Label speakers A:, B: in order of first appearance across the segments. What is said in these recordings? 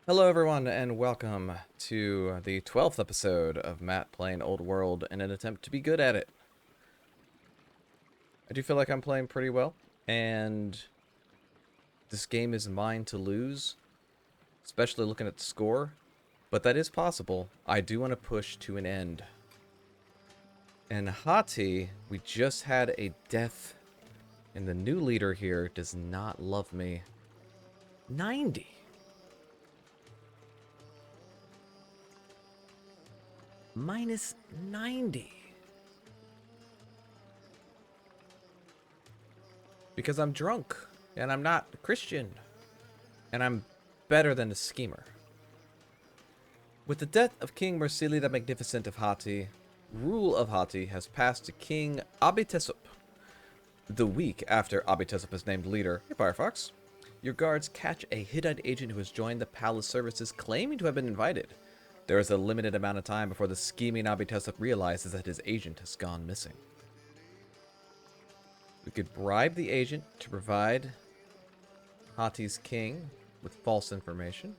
A: Hello, everyone, and welcome to the 12th episode of Matt playing Old World in an attempt to be good at it. I do feel like I'm playing pretty well, and this game is mine to lose, especially looking at the score, but that is possible. I do want to push to an end. And Hati, we just had a death, and the new leader here does not love me. 90. Minus 90. Because I'm drunk, and I'm not a Christian, and I'm better than a schemer. With the death of King Mersili the Magnificent of Hati, rule of Hati has passed to King Abitessup. The week after Abitessup is named leader, hey Firefox, your guards catch a Hittite agent who has joined the palace services claiming to have been invited. There is a limited amount of time before the scheming Abitessup realizes that his agent has gone missing. We could bribe the agent to provide Hati's king with false information.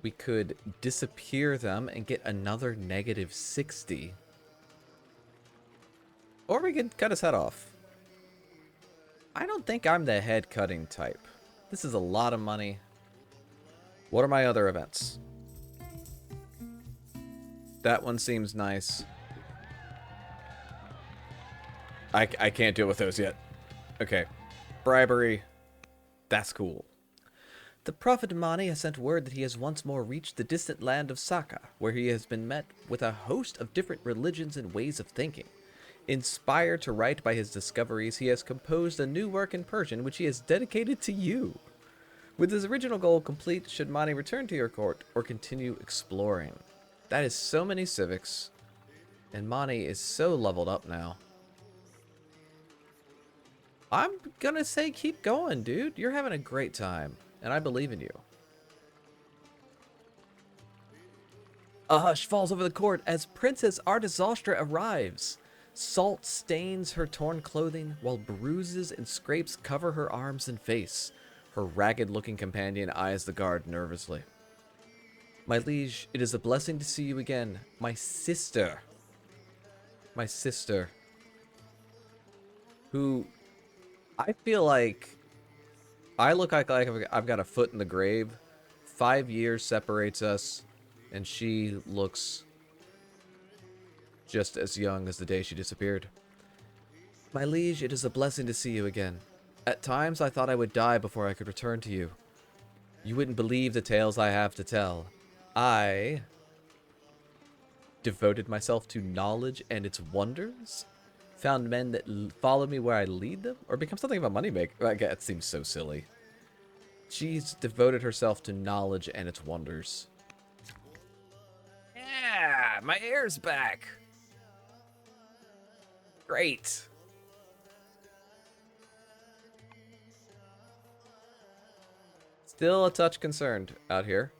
A: We could disappear them and get another negative 60. Or we could cut his head off. I don't think I'm the head cutting type. This is a lot of money. What are my other events? That one seems nice. I can't deal with those yet. Okay. Bribery. That's cool. The Prophet Mani has sent word that he has once more reached the distant land of Saka, where he has been met with a host of different religions and ways of thinking. Inspired to write by his discoveries, he has composed a new work in Persian which he has dedicated to you. With his original goal complete, should Mani return to your court or continue exploring? That is so many civics, and Mani is so leveled up now. I'm gonna say keep going, dude. You're having a great time, and I believe in you. A hush falls over the court as Princess Artizostra arrives. Salt stains her torn clothing, while bruises and scrapes cover her arms and face. Her ragged-looking companion eyes the guard nervously. My liege, it is a blessing to see you again. My sister. My sister. Who... I feel like I look like I've got a foot in the grave. 5 years separates us, and she looks just as young as the day she disappeared. My liege, it is a blessing to see you again. At times I thought I would die before I could return to you. You wouldn't believe the tales I have to tell. I devoted myself to knowledge and its wonders. Found men that follow me where I lead them, or become something of a moneymaker. That seems so silly. She's devoted herself to knowledge and its wonders. Yeah, my heir's back. Great. Still a touch concerned out here.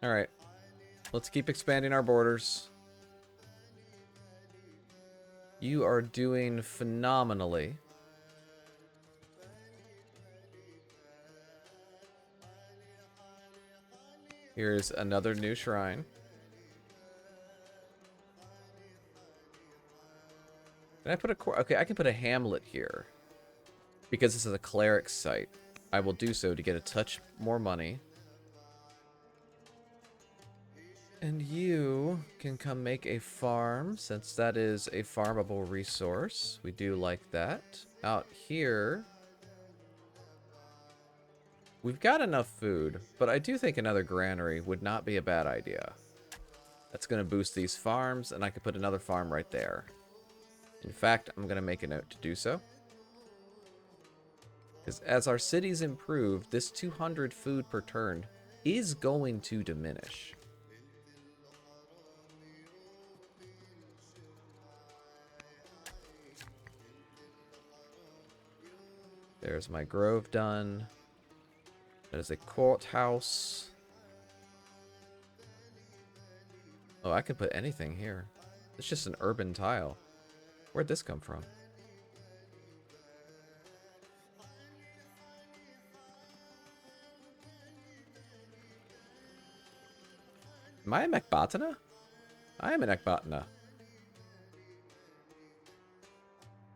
A: Alright. Let's keep expanding our borders. You are doing phenomenally. Here's another new shrine. Can I put a... Okay, I can put a hamlet here. Because this is a cleric site. I will do so to get a touch more money. And you can come make a farm, since that is a farmable resource. We do like that. Out here, we've got enough food, but I do think another granary would not be a bad idea. That's going to boost these farms, and I could put another farm right there. In fact, I'm going to make a note to do so. Because as our cities improve, this 200 food per turn is going to diminish. There's my grove done. That is a courthouse. Oh, I could put anything here. It's just an urban tile. Where'd this come from? Am I a Mechbotana? I am an Ekbotana.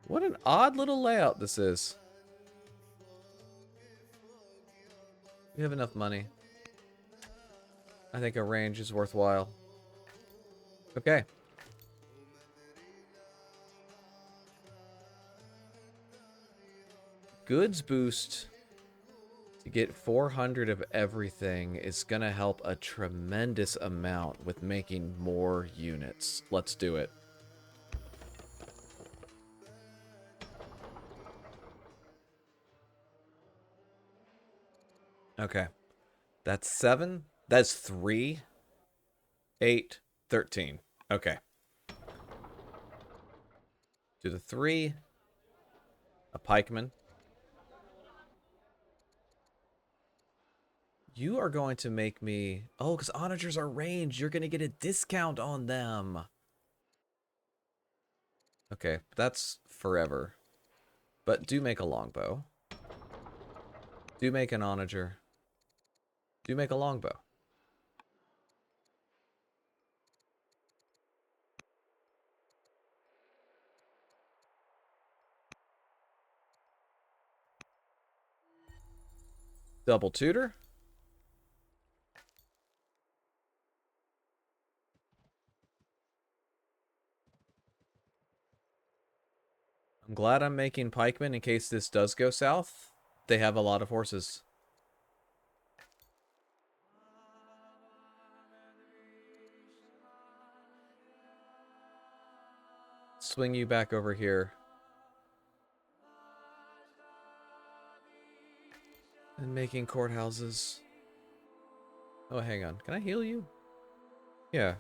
A: What an odd little layout this is. We have enough money. I think a range is worthwhile. Okay. Goods boost to get 400 of everything is going to help a tremendous amount with making more units. Let's do it. Okay. That's 7. That's 3, 8, 13. Okay. Do the 3. A pikeman. You are going to make me... Oh, because onagers are ranged. You're going to get a discount on them. Okay, that's forever. But do make a longbow. Do make an onager. Do make a longbow. Double tutor. I'm glad I'm making pikemen in case this does go south. They have a lot of horses. Swing you back over here. And making courthouses. Oh, hang on. Can I heal you? Yeah.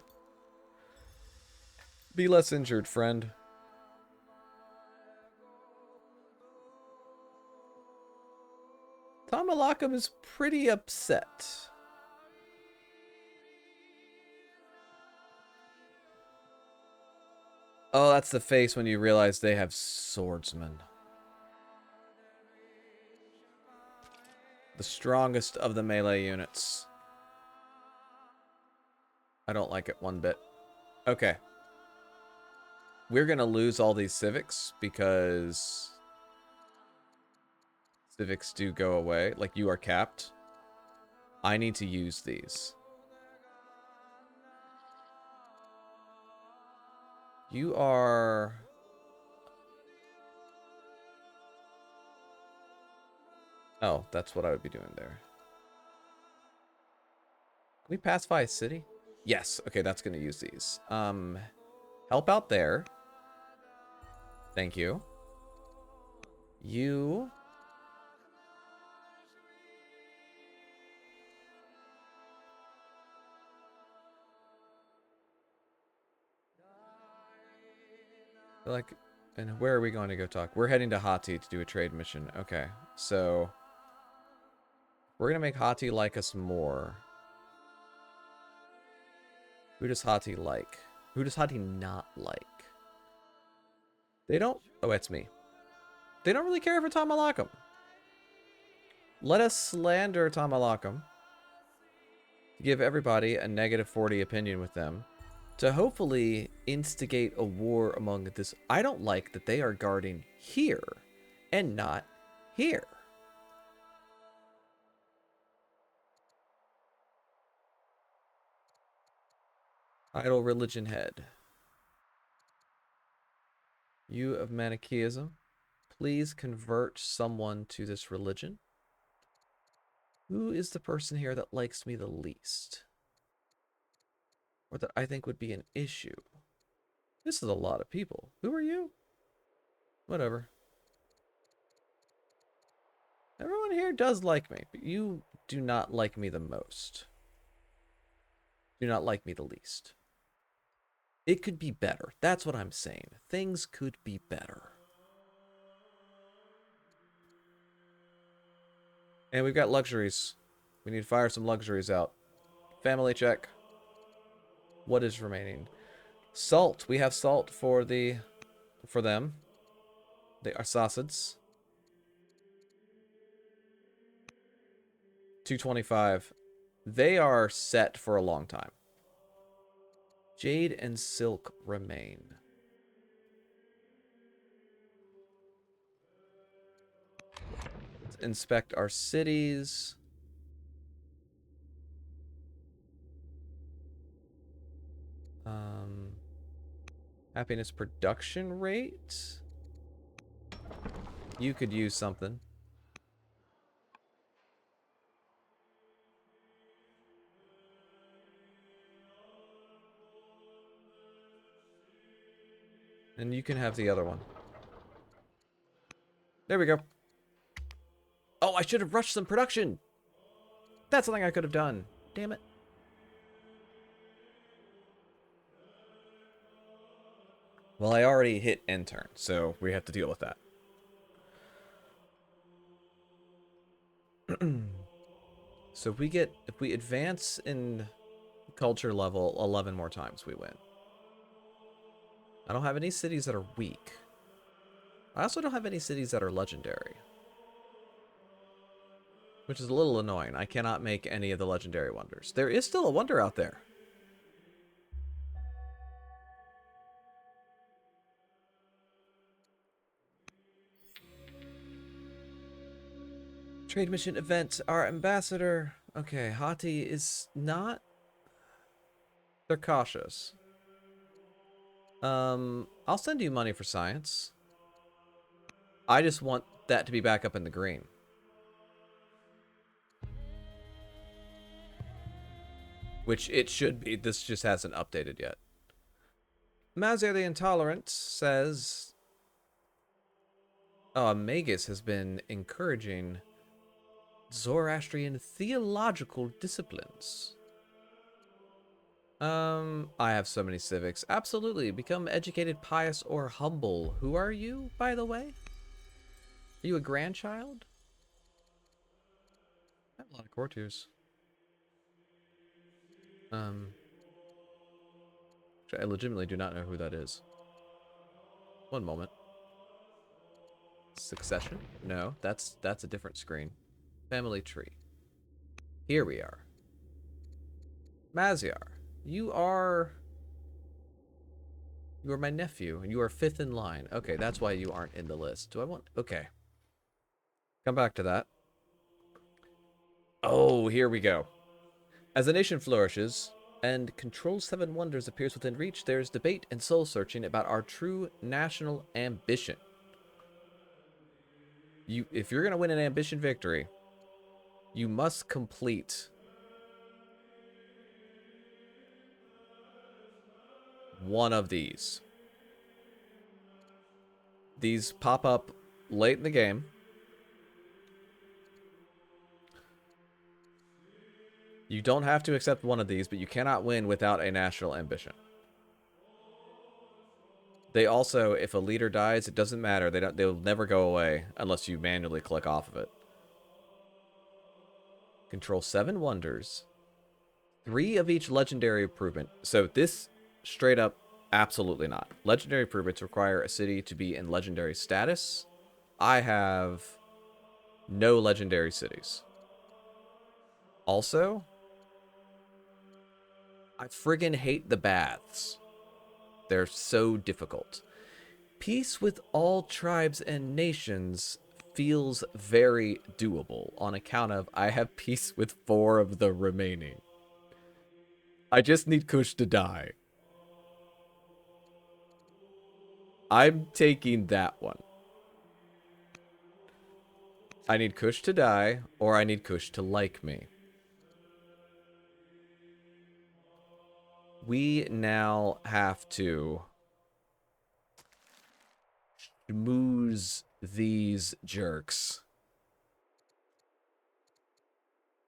A: Be less injured, friend. Tamalakam is pretty upset. Oh, that's the face when you realize they have swordsmen. The strongest of the melee units. I don't like it one bit. Okay. We're going to lose all these civics because civics do go away. Like, you are capped. I need to use these. You are... Oh, that's what I would be doing there. Can we pacify a city? Yes. Okay, that's going to use these. Help out there. Thank you. You... Like, and where are we going to go talk? We're heading to Hati to do a trade mission. Okay, so we're gonna make Hati like us more. Who does Hati like? Who does Hati not like? They don't. Oh, it's me. They don't really care for Tamalakam. Let us slander Tamalakam to give everybody a negative 40 opinion with them to hopefully instigate a war among this. I don't like that they are guarding here and not here. Idle religion head. You of Manichaeism, please convert someone to this religion. Who is the person here that likes me the least? Or that I think would be an issue? This is a lot of people. Who are you? Whatever. Everyone here does like me, but you do not like me the most. Do not like me the least. It could be better. That's what I'm saying. Things could be better. And we've got luxuries. We need to fire some luxuries out. Family check. What is remaining? Salt. We have salt for them. They are sausage. 225. They are set for a long time. Jade and silk remain. Let's inspect our cities. Happiness production rate. You could use something. And you can have the other one. There we go. Oh, I should have rushed some production. That's something I could have done. Damn it. Well, I already hit end turn, so we have to deal with that. So if we advance in culture level 11 more times, we win. I don't have any cities that are weak. I also don't have any cities that are legendary. Which is a little annoying. I cannot make any of the legendary wonders. There is still a wonder out there. Trade mission event. Our ambassador. Okay, Hati is not. They're cautious. I'll send you money for science. I just want that to be back up in the green. Which it should be. This just hasn't updated yet. Mazir the Intolerant says... Magus has been encouraging Zoroastrian theological disciplines. I have so many civics. Absolutely. Become educated, pious, or humble. Who are you, by the way? Are you a grandchild? I have a lot of courtiers. I legitimately do not know who that is. One moment. Succession? No, that's a different screen. Family tree. Here we are. Maziar, you are my nephew, and you are 5th in line. Okay, that's why you aren't in the list. Do I want... Okay. Come back to that. Oh, here we go. As the nation flourishes, and Control 7 Wonders appears within reach, there is debate and soul-searching about our true national ambition. If you're going to win an ambition victory, you must complete one of these. These pop up late in the game. You don't have to accept one of these, but you cannot win without a national ambition. They also, if a leader dies, it doesn't matter. They'll never go away unless you manually click off of it. Control 7 wonders. 3 of each legendary improvement. So this straight up, absolutely not. Legendary improvements require a city to be in legendary status. I have no legendary cities. Also, I friggin' hate the baths. They're so difficult. Peace with all tribes and nations feels very doable on account of I have peace with 4 of the remaining. I just need Kush to die. I'm taking that one. I need Kush to die, or I need Kush to like me. We now have to schmooze these jerks.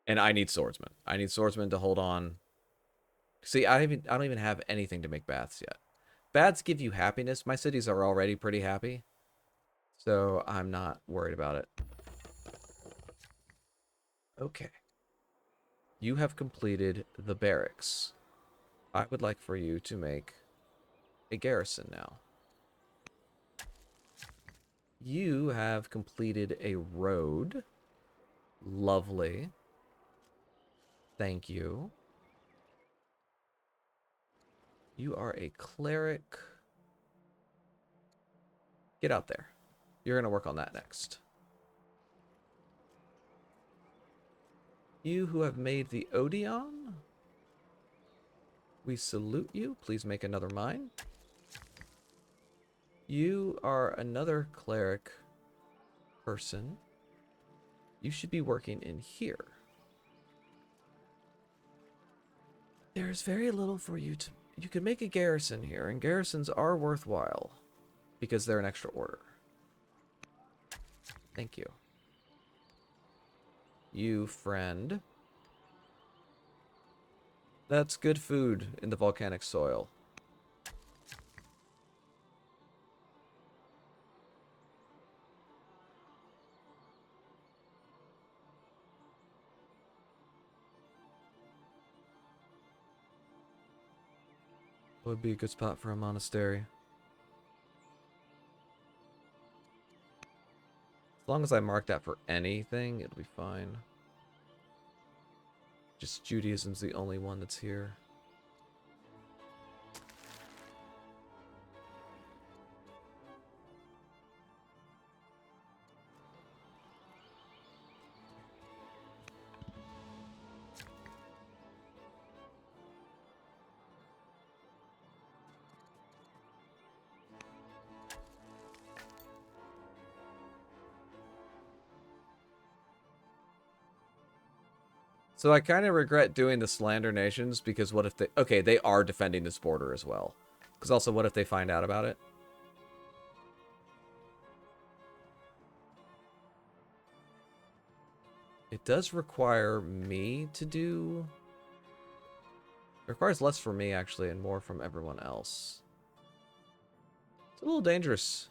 A: And I need swordsman. I need swordsman to hold on. See, I don't even have anything to make baths yet. Baths give you happiness. My cities are already pretty happy. So I'm not worried about it. Okay. You have completed the barracks. I would like for you to make a garrison now. You have completed a road. Lovely. Thank you. You are a cleric. Get out there. You're going to work on that next. You who have made the Odeon, we salute you. Please make another mine. You are another cleric person. You should be working in here. There's very little for you to... You can make a garrison here, and garrisons are worthwhile because they're an extra order. Thank you. You, friend. That's good food in the volcanic soil. Would be a good spot for a monastery. As long as I mark that for anything, it'll be fine. Just Judaism's the only one that's here. So I kind of regret doing the slander nations because what if they... Okay, they are defending this border as well. Because also, what if they find out about it? It does require me to do... It requires less from me, actually, and more from everyone else. It's a little dangerous.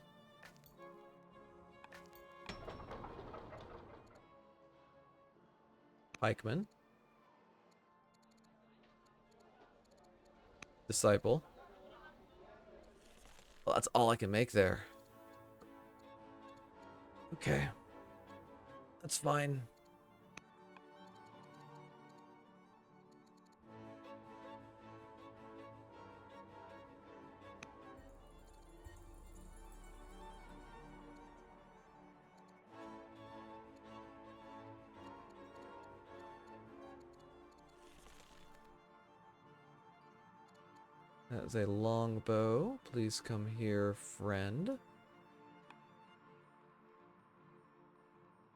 A: Pikeman. Disciple. Well, that's all I can make there. Okay. That's fine. That is a longbow. Please come here, friend.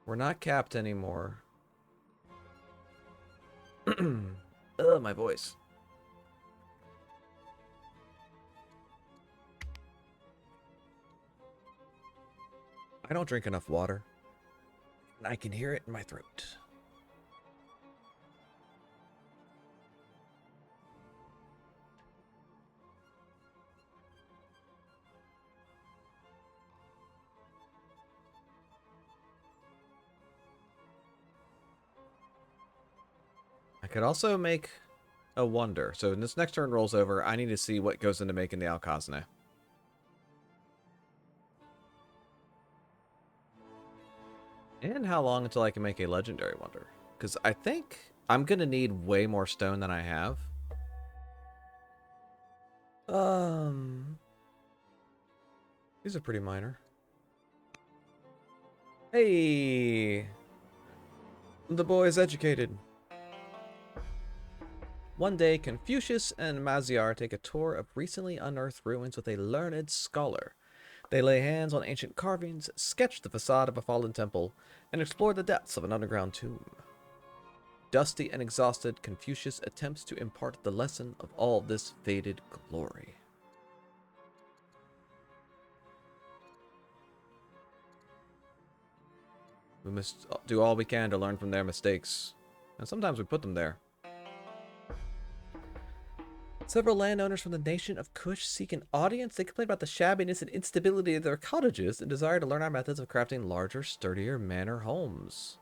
A: We're not capped anymore. Ugh, my voice. I don't drink enough water. And I can hear it in my throat. I could also make a wonder. So when this next turn rolls over, I need to see what goes into making the Alcazne. And how long until I can make a legendary wonder. Because I think I'm going to need way more stone than I have. These are pretty minor. Hey! The boy's educated. One day, Confucius and Maziar take a tour of recently unearthed ruins with a learned scholar. They lay hands on ancient carvings, sketch the facade of a fallen temple, and explore the depths of an underground tomb. Dusty and exhausted, Confucius attempts to impart the lesson of all this faded glory. We must do all we can to learn from their mistakes, and sometimes we put them there. Several landowners from the nation of Kush seek an audience. They complain about the shabbiness and instability of their cottages and desire to learn our methods of crafting larger, sturdier manor homes.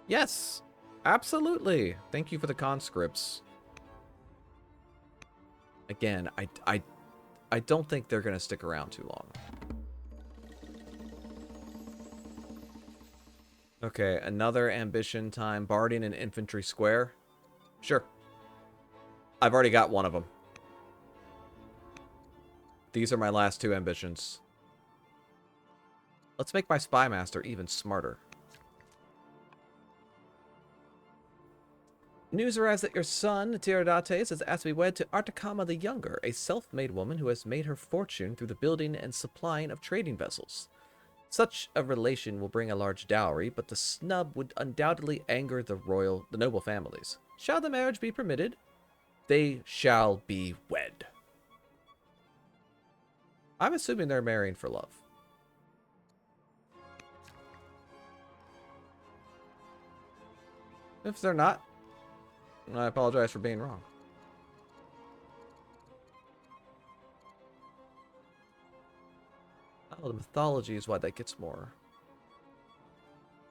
A: Yes, absolutely. Thank you for the conscripts. Again, I don't think they're going to stick around too long. Okay, another ambition time. Barding and Infantry Square. Sure. I've already got one of them. These are my last two ambitions. Let's make my Spy Master even smarter. News arrives that your son, Tiridates, has asked to be wed to Artakama the Younger, a self-made woman who has made her fortune through the building and supplying of trading vessels. Such a relation will bring a large dowry, but the snub would undoubtedly anger the noble families. Shall the marriage be permitted? They shall be wed. I'm assuming they're marrying for love. If they're not, I apologize for being wrong. Oh, the mythology is why that gets more.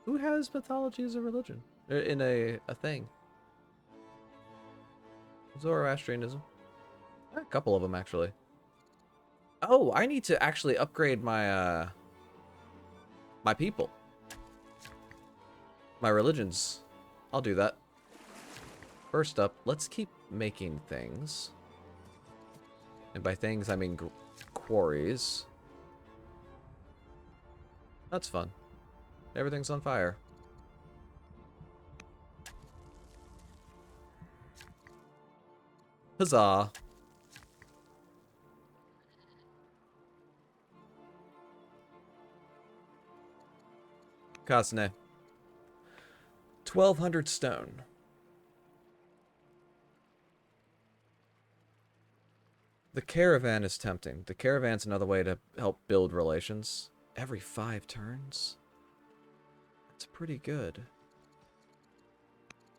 A: Who has mythology as a religion? In a thing? Zoroastrianism. A couple of them, actually. Oh, I need to actually upgrade my, my people. My religions. I'll do that. First up, let's keep making things. And by things, I mean quarries. That's fun. Everything's on fire. Huzzah. Kasne. 1,200 stone. The caravan is tempting. The caravan's another way to help build relations. Every 5 turns? That's pretty good.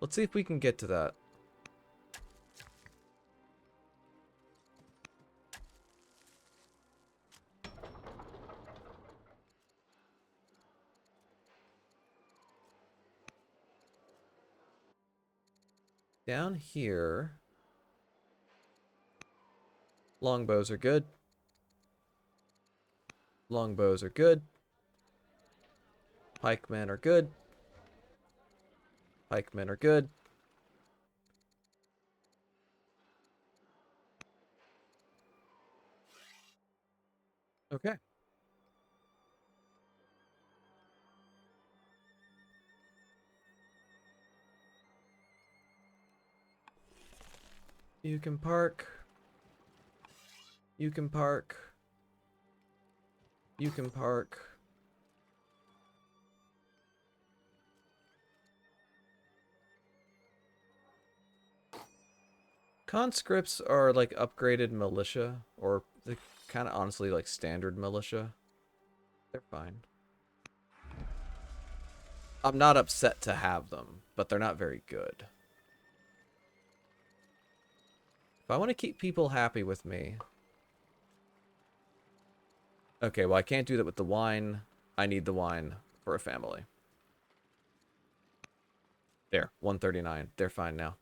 A: Let's see if we can get to that. Down here... Longbows are good. Longbows are good. Pikemen are good. Pikemen are good. Okay. You can park. You can park. You can park. Conscripts are like upgraded militia, or they kind of honestly like standard militia. They're fine. I'm not upset to have them, but they're not very good. If I want to keep people happy with me... Okay, well I can't do that with the wine. I need the wine for a family. There, 139. They're fine now.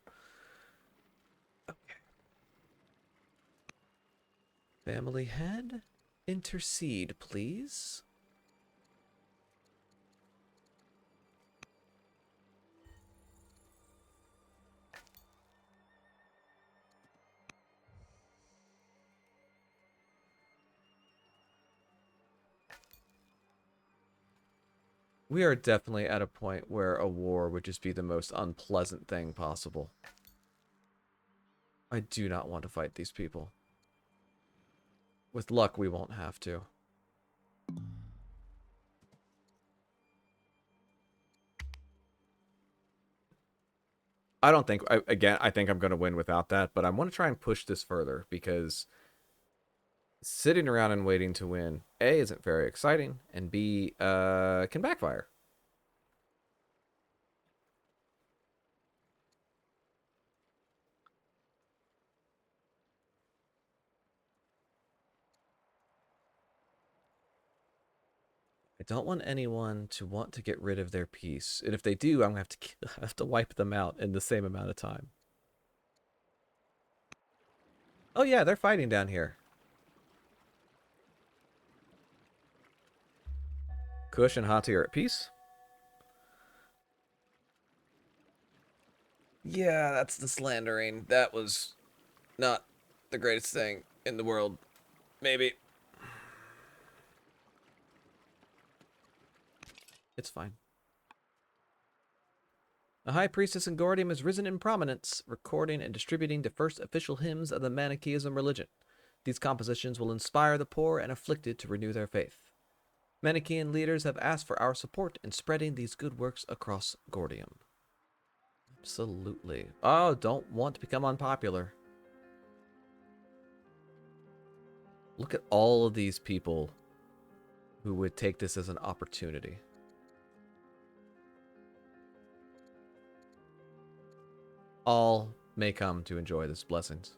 A: Okay. Family head, intercede, please. We are definitely at a point where a war would just be the most unpleasant thing possible. I do not want to fight these people. With luck, we won't have to. I don't think, again, I think I'm going to win without that, but I want to try and push this further because sitting around and waiting to win, A, isn't very exciting, and B, can backfire. I don't want anyone to want to get rid of their peace, and if they do, I'm going to have to wipe them out in the same amount of time. Oh yeah, they're fighting down here. Kush and Hati are at peace. Yeah, that's the slandering. That was not the greatest thing in the world. Maybe. It's fine. A high priestess in Gordium has risen in prominence, recording and distributing the first official hymns of the Manichaeism religion. These compositions will inspire the poor and afflicted to renew their faith. Manichaean leaders have asked for our support in spreading these good works across Gordium. Absolutely. Oh, don't want to become unpopular. Look at all of these people who would take this as an opportunity. All may come to enjoy these blessings.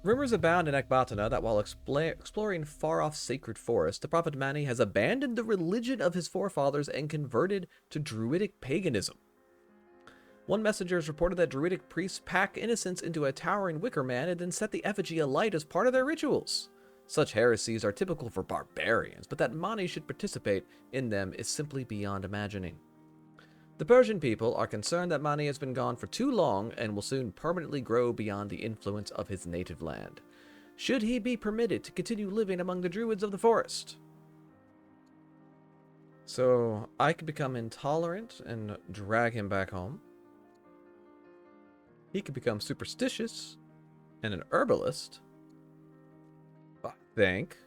A: Rumors abound in Ecbatana that while exploring far-off sacred forests, the prophet Mani has abandoned the religion of his forefathers and converted to druidic paganism. One messenger has reported that druidic priests pack innocents into a towering wicker man and then set the effigy alight as part of their rituals. Such heresies are typical for barbarians, but that Mani should participate in them is simply beyond imagining. The Persian people are concerned that Mani has been gone for too long and will soon permanently grow beyond the influence of his native land. Should he be permitted to continue living among the druids of the forest? So I could become intolerant and drag him back home. He could become superstitious and an herbalist. I think.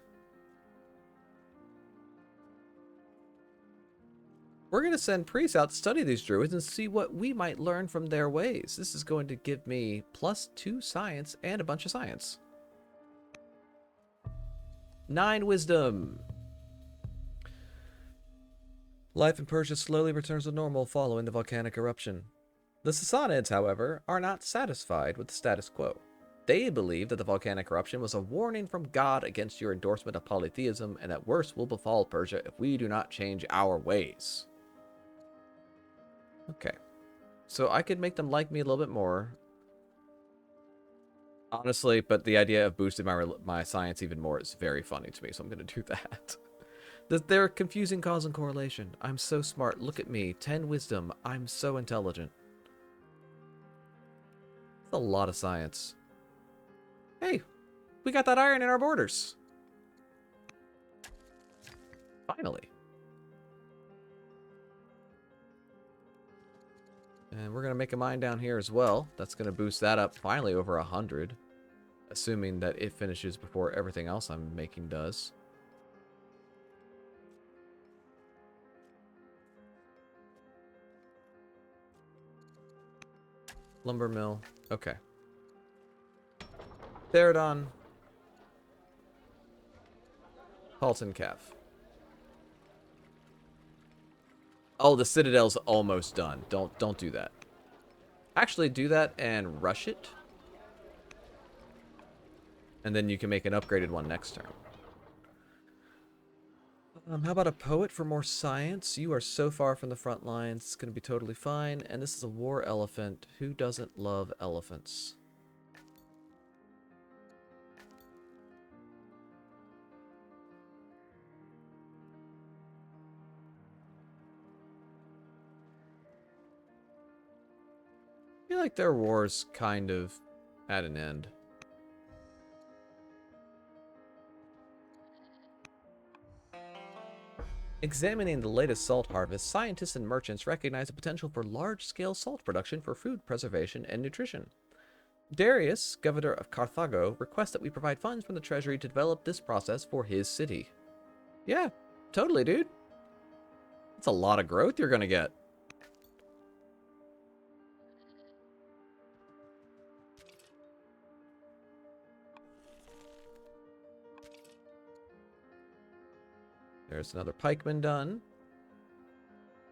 A: We're going to send priests out to study these druids and see what we might learn from their ways. This is going to give me +2 science and a bunch of science. 9 wisdom. Life in Persia slowly returns to normal following the volcanic eruption. The Sassanids, however, are not satisfied with the status quo. They believe that the volcanic eruption was a warning from God against your endorsement of polytheism, and that worse will befall Persia if we do not change our ways. Okay. So I could make them like me a little bit more. Honestly, but the idea of boosting my science even more is very funny to me, so I'm going to do that. They're confusing cause and correlation. I'm so smart. Look at me. 10 wisdom. I'm so intelligent. That's a lot of science. Hey, we got that iron in our borders. Finally. And we're going to make a mine down here as well. That's going to boost that up finally over 100. Assuming that it finishes before everything else I'm making does. Lumber mill. Okay. Therodon. Halton Calf. Oh, the Citadel's almost done. Don't do that. Actually, do that and rush it. And then you can make an upgraded one next turn. How about a poet for more science? You are so far from the front lines. It's going to be totally fine. And this is a war elephant. Who doesn't love elephants? I feel like their war's kind of at an end. Examining the latest salt harvest, scientists and merchants recognize the potential for large-scale salt production for food preservation and nutrition. Darius, governor of Carthago, requests that we provide funds from the treasury to develop this process for his city. Yeah, totally, dude. That's a lot of growth you're gonna get. There's another pikeman done.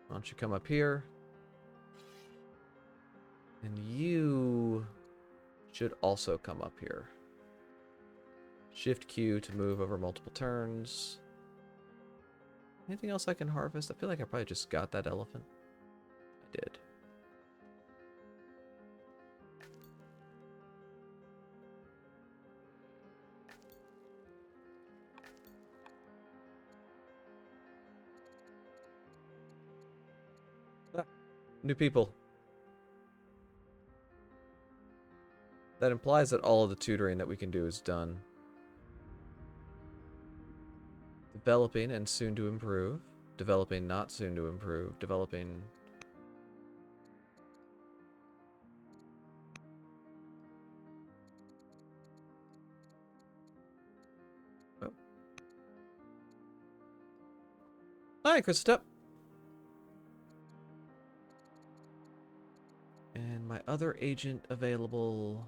A: Why don't you come up here? And you should also come up here. Shift Q to move over multiple turns. Anything else I can harvest? I feel like I probably just got that elephant. I did. New people. That implies that all of the tutoring that we can do is done. Developing and soon to improve. Developing not soon to improve. Developing... Oh. Hi, Krista. And my other agent available...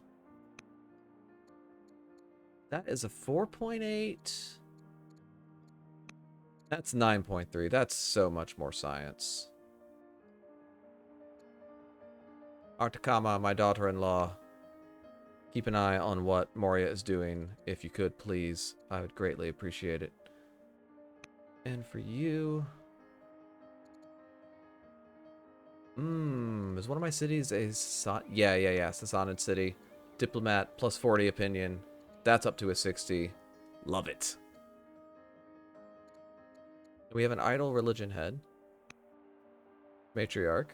A: That is a 4.8. That's 9.3. That's so much more science. Artakama, my daughter-in-law. Keep an eye on what Moria is doing. If you could, please. I would greatly appreciate it. And for you... is one of my cities a... Yeah, Sassanid city. Diplomat, plus 40 opinion. That's up to a 60. Love it. We have an idle religion head. Matriarch.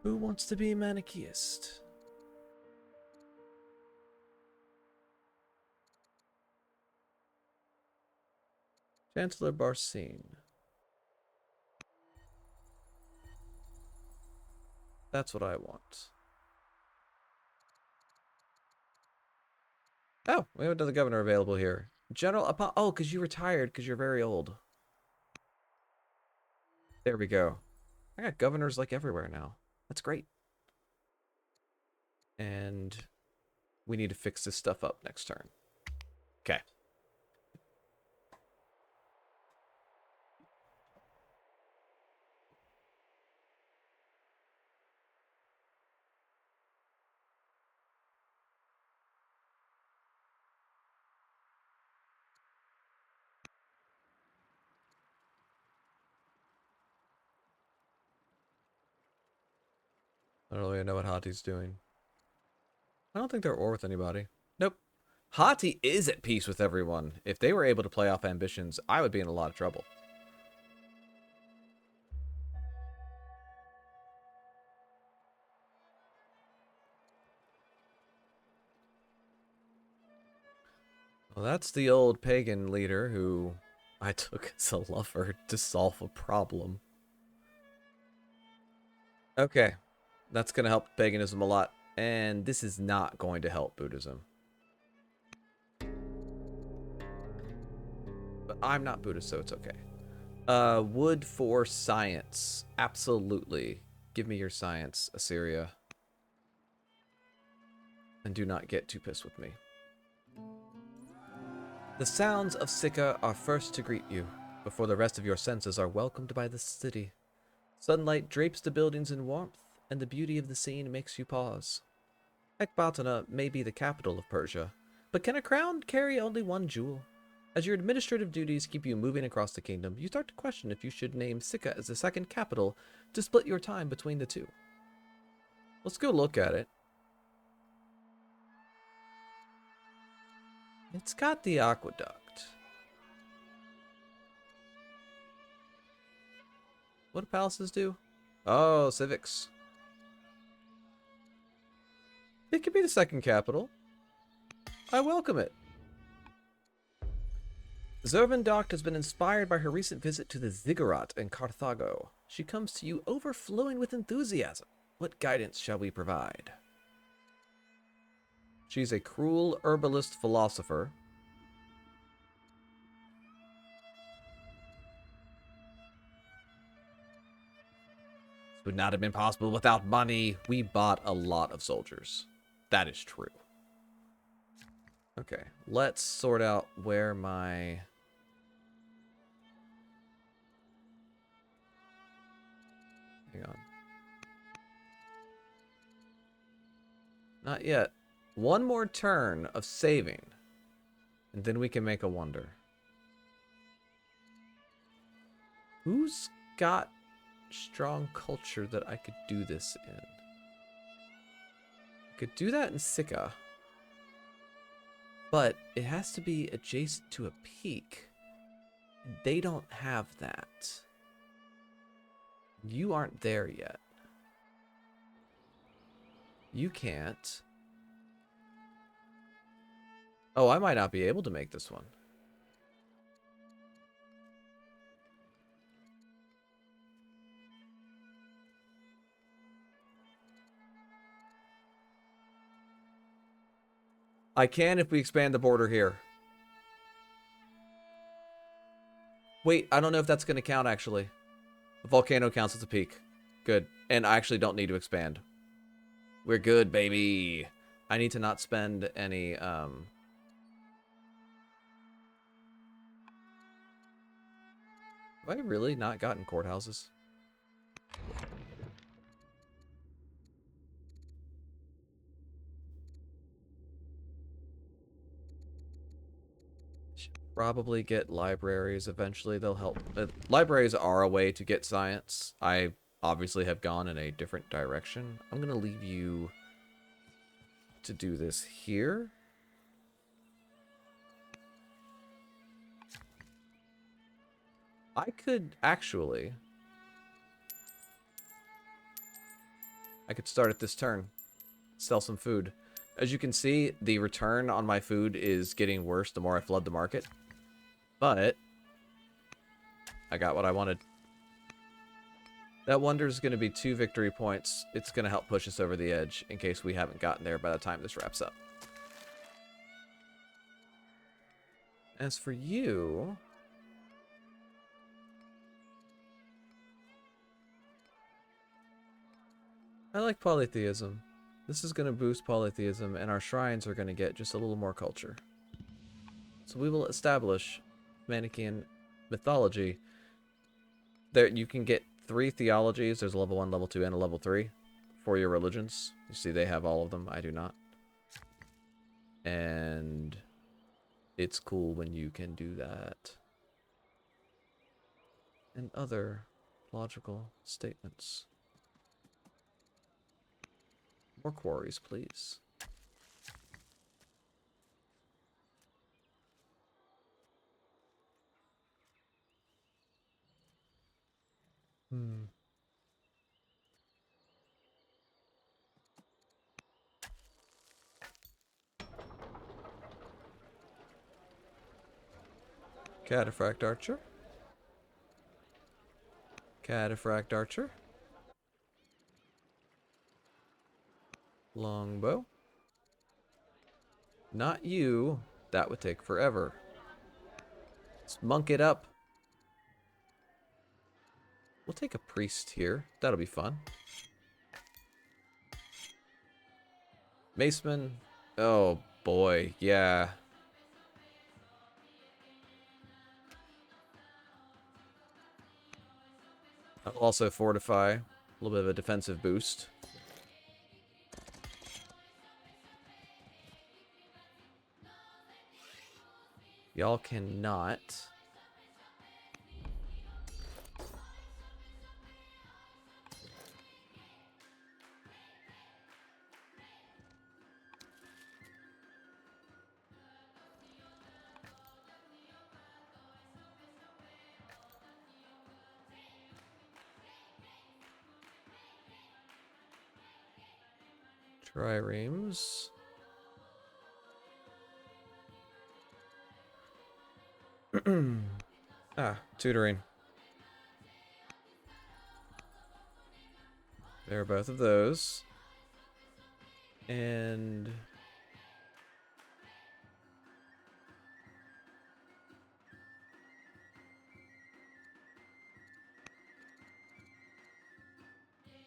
A: Who wants to be a Manichaeist? Chancellor Barcine. That's what I want. Oh, we have another governor available here. General, oh, because you retired because you're very old. There we go. I got governors like everywhere now. That's great. And we need to fix this stuff up next turn. Okay. I don't really know what Hati's doing. I don't think they're at war with anybody. Nope. Hati is at peace with everyone. If they were able to play off ambitions, I would be in a lot of trouble. Well, that's the old pagan leader who I took as a lover to solve a problem. Okay. That's going to help paganism a lot. And this is not going to help Buddhism. But I'm not Buddhist, so it's okay. Wood for science. Absolutely. Give me your science, Assyria. And do not get too pissed with me. The sounds of Sika are first to greet you, before the rest of your senses are welcomed by the city. Sunlight drapes the buildings in warmth, and the beauty of the scene makes you pause. Ecbatana may be the capital of Persia, but can a crown carry only one jewel? As your administrative duties keep you moving across the kingdom, you start to question if you should name Sika as the second capital to split your time between the two. Let's go look at it. It's got the aqueduct. What do palaces do? Oh, civics. It could be the second capital. I welcome it. Zervandocht has been inspired by her recent visit to the ziggurat in Carthago. She comes to you overflowing with enthusiasm. What guidance shall we provide? She's a cruel herbalist philosopher. This would not have been possible without money. We bought a lot of soldiers. That is true. Okay, let's sort out where my... Hang on. Not yet. One more turn of saving, and then we can make a wonder. Who's got strong culture that I could do this in? I could do that in Sika, but it has to be adjacent to a peak. They don't have that. You aren't there yet. You can't. Oh, I might not be able to make this one. I can if we expand the border here. Wait, I don't know if that's going to count, actually. The volcano counts as a peak. Good. And I actually don't need to expand. We're good, baby. I need to not spend any, Have I really not gotten courthouses? Should probably get libraries eventually. They'll help. Libraries are a way to get science. I obviously have gone in a different direction. I'm going to leave you to do this here. I could actually... I could start at this turn. Sell some food. As you can see, the return on my food is getting worse the more I flood the market. But I got what I wanted. That wonder is going to be 2 victory points. It's going to help push us over the edge in case we haven't gotten there by the time this wraps up. As for you... I like polytheism. This is going to boost polytheism, and our shrines are going to get just a little more culture. So we will establish Manichaean mythology. There, you can get 3 theologies. There's a level 1, level 2, and a level 3 for your religions. You see they have all of them. I do not. And it's cool when you can do that. And other logical statements. More quarries, please. Cataphract Archer. Cataphract Archer. Longbow. Not you. That would take forever. Let's monk it up. We'll take a priest here. That'll be fun. Maceman. Oh boy, yeah. I'll also fortify. A little bit of a defensive boost. Y'all cannot. Triremes. Tutoring. There are both of those. And...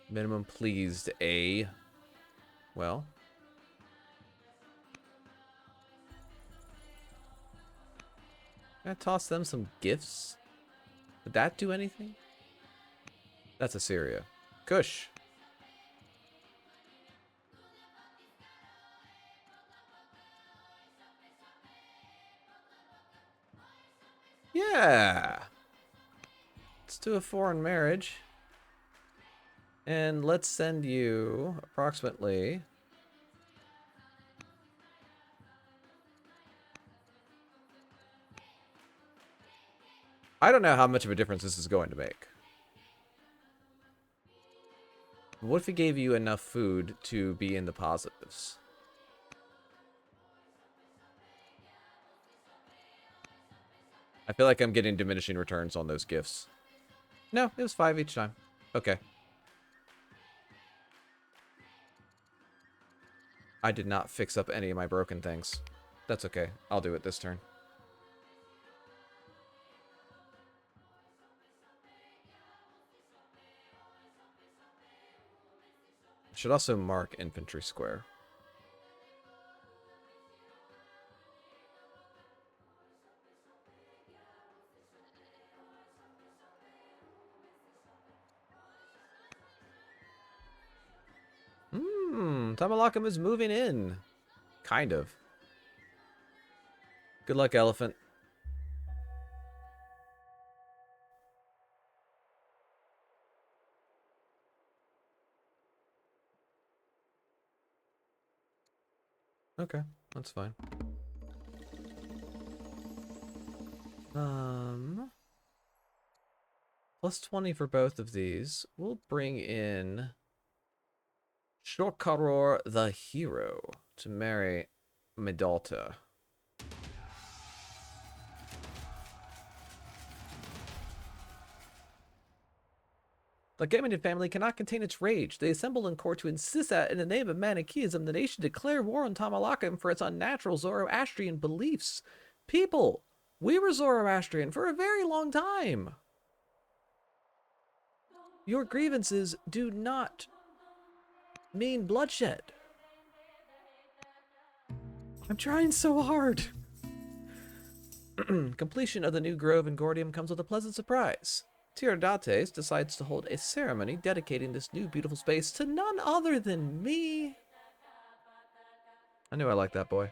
A: minimum pleased, A. Well. Can I toss them some gifts? Would that do anything? That's Assyria. Kush. Yeah. Let's do a foreign marriage. And let's send you approximately... I don't know how much of a difference this is going to make. What if he gave you enough food to be in the positives? I feel like I'm getting diminishing returns on those gifts. No, it was 5 each time. Okay. I did not fix up any of my broken things. That's okay. I'll do it this turn. Should also mark infantry square. Tamalakam is moving in. Kind of. Good luck, elephant. Okay, that's fine. Plus 20 for both of these. We'll bring in Shokaror the hero to marry Medalta. The Geminid family cannot contain its rage. They assemble in court to insist that, in the name of Manichaeism, the nation declare war on Tamalakam for its unnatural Zoroastrian beliefs. People, we were Zoroastrian for a very long time. Your grievances do not mean bloodshed. I'm trying so hard. Completion of the new grove in Gordium comes with a pleasant surprise. Tiridates decides to hold a ceremony dedicating this new beautiful space to none other than me. I knew I liked that boy.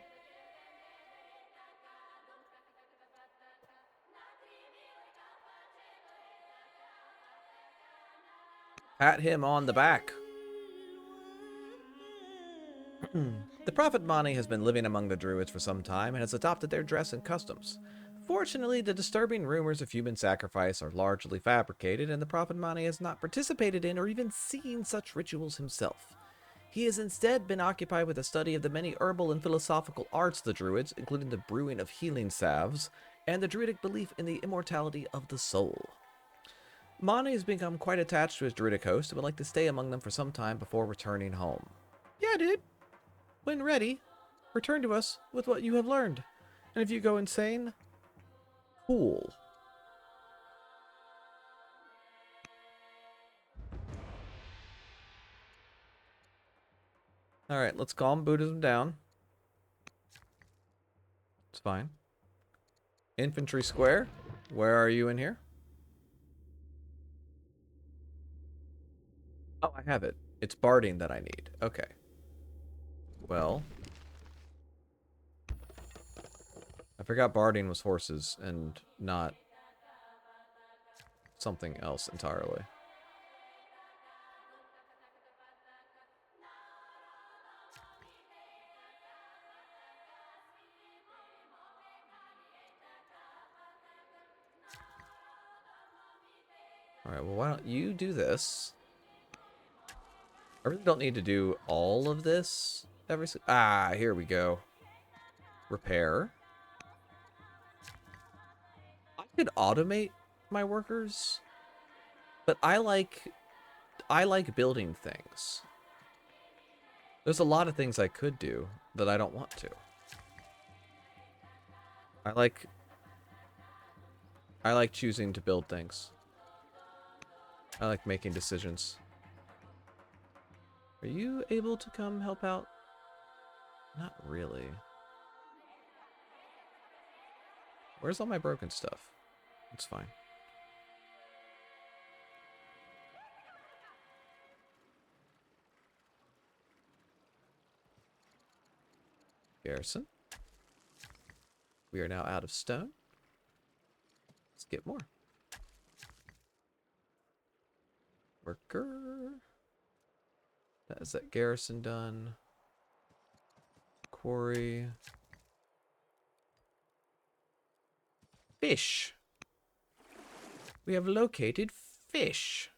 A: Pat him on the back. The Prophet Mani has been living among the Druids for some time and has adopted their dress and customs. Fortunately, the disturbing rumors of human sacrifice are largely fabricated, and the Prophet Mani has not participated in or even seen such rituals himself. He has instead been occupied with the study of the many herbal and philosophical arts of the Druids, including the brewing of healing salves, and the Druidic belief in the immortality of the soul. Mani has become quite attached to his Druidic host and would like to stay among them for some time before returning home. Yeah, dude. When ready, return to us with what you have learned. And if you go insane, cool. Alright, let's calm Buddhism down. It's fine. Infantry square. Where are you in here? Oh, I have it. It's barding that I need. Okay. Well, I forgot barding was horses and not something else entirely. Alright, well, why don't you do this? I really don't need to do all of this every... here we go. Repair. I could automate my workers, but I like building things. There's a lot of things I could do that I don't want to. I like choosing to build things. I like making decisions. Are you able to come help out? Not really. Where's all my broken stuff? It's fine. Garrison. We are now out of stone. Let's get more. Worker. That is that garrison done. Quarry. Fish. We have located fish.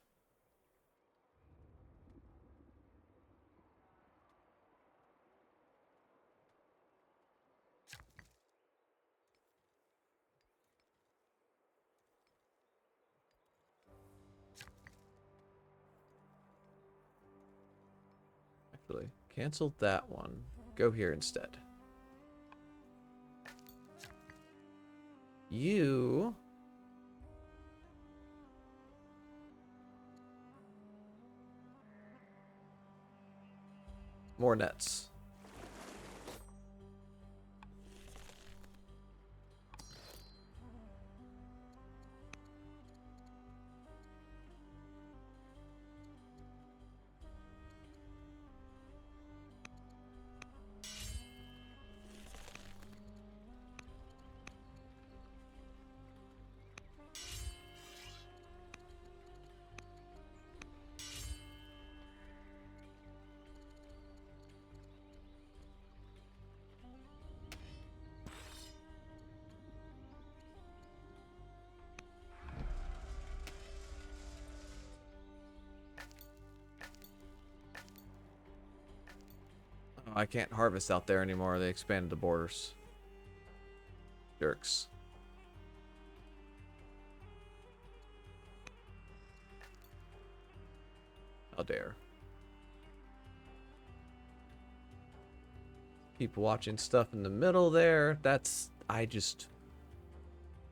A: Cancel that one. Go here instead. You... More nets. Oh, I can't harvest out there anymore. They expanded the borders. Jerks. How dare. Keep watching stuff in the middle there. That's... I just...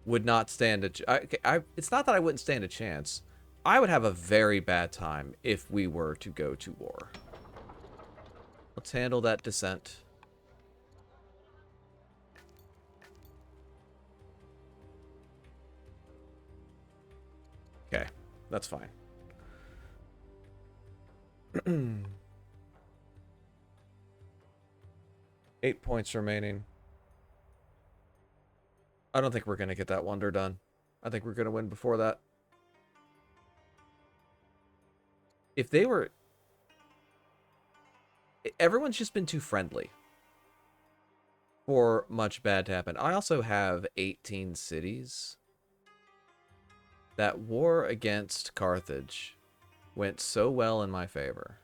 A: would not stand a... it's not that I wouldn't stand a chance. I would have a very bad time if we were to go to war. Let's handle that descent. Okay, that's fine. 8 points remaining. I don't think we're going to get that wonder done. I think we're going to win before that. If they were... Everyone's just been too friendly for much bad to happen. I also have 18 cities. That war against Carthage went so well in my favor.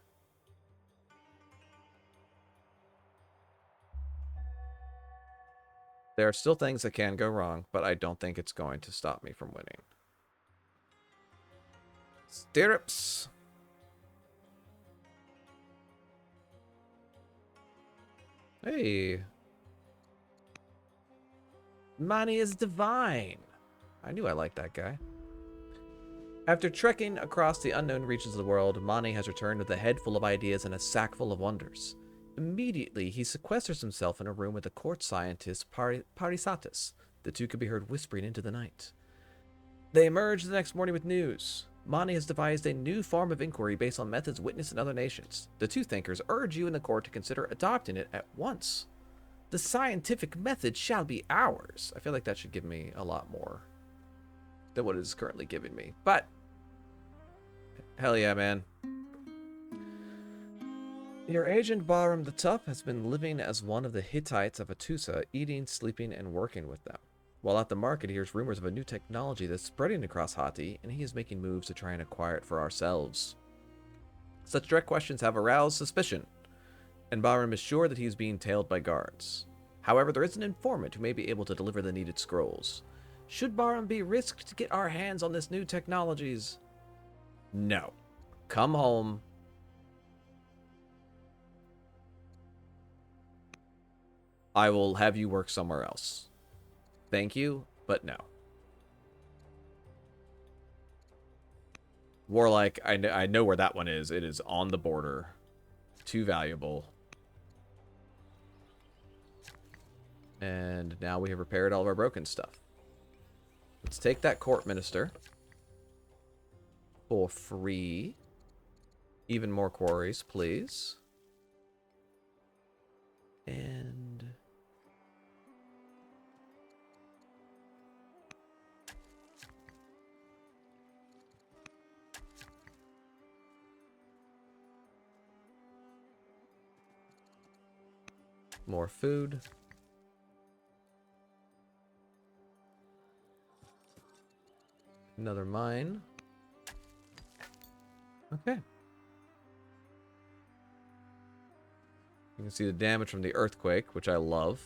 A: There are still things that can go wrong, but I don't think it's going to stop me from winning. Stirrups. Hey. Money is divine. I knew I liked that guy. After trekking across the unknown reaches of the world, Mani has returned with a head full of ideas and a sack full of wonders. Immediately, he sequesters himself in a room with the court scientist Parisatis. The two could be heard whispering into the night. They emerge the next morning with news. Mani has devised a new form of inquiry based on methods witnessed in other nations. The two thinkers urge you in the court to consider adopting it at once. The scientific method shall be ours. I feel like that should give me a lot more than what it is currently giving me. But, hell yeah, man. Your agent Bahram the Tough has been living as one of the Hittites of Atusa, eating, sleeping, and working with them. While at the market, he hears rumors of a new technology that's spreading across Hatti, and he is making moves to try and acquire it for ourselves. Such direct questions have aroused suspicion, and Bahram is sure that he is being tailed by guards. However, there is an informant who may be able to deliver the needed scrolls. Should Bahram be risked to get our hands on this new technologies? No. Come home. I will have you work somewhere else. Thank you, but no. Warlike, I know where that one is. It is on the border. Too valuable. And now we have repaired all of our broken stuff. Let's take that court minister. For free. Even more quarries, please. And... more food. Another mine. Okay. You can see the damage from the earthquake, which I love.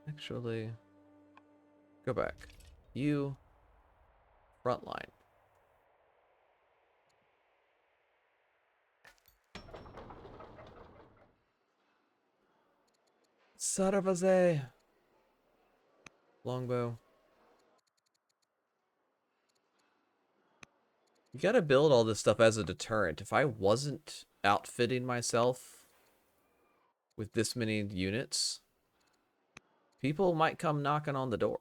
A: Actually... Go back. You, frontline. Saravaze. Longbow. You gotta build all this stuff as a deterrent. If I wasn't outfitting myself with this many units, people might come knocking on the door.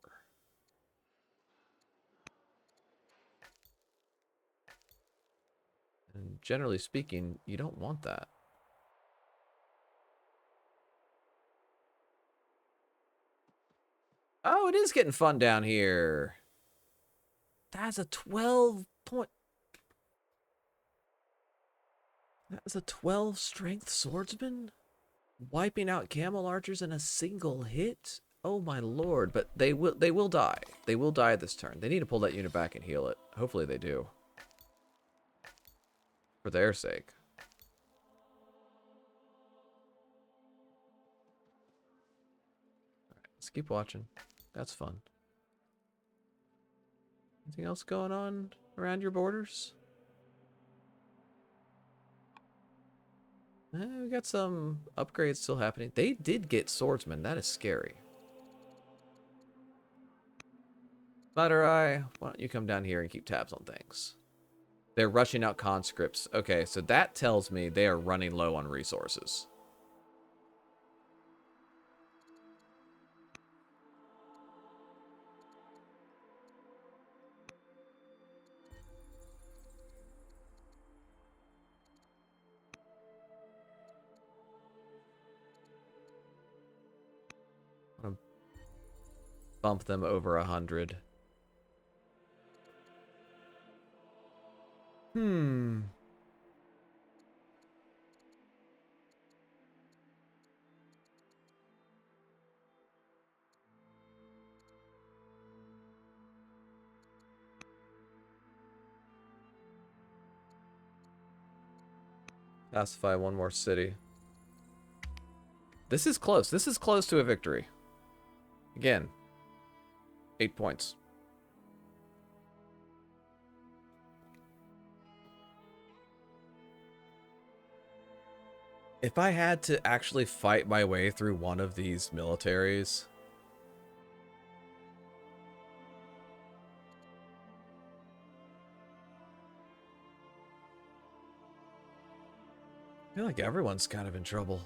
A: And generally speaking, you don't want that. Oh, it is getting fun down here. That's a 12 point. That's a 12 strength swordsman? Wiping out camel archers in a single hit? Oh my lord, but they will die. They will die this turn. They need to pull that unit back and heal it. Hopefully they do. For their sake. Alright, let's keep watching. That's fun. Anything else going on around your borders? We got some upgrades still happening. They did get swordsmen. That is scary. Madurai, why don't you come down here and keep tabs on things? They're rushing out conscripts. Okay, so that tells me they are running low on resources. I'm gonna bump them over 100. Pacify one more city. This is close. This is close to a victory. Again, 8 points. If I had to actually fight my way through one of these militaries, I feel like everyone's kind of in trouble.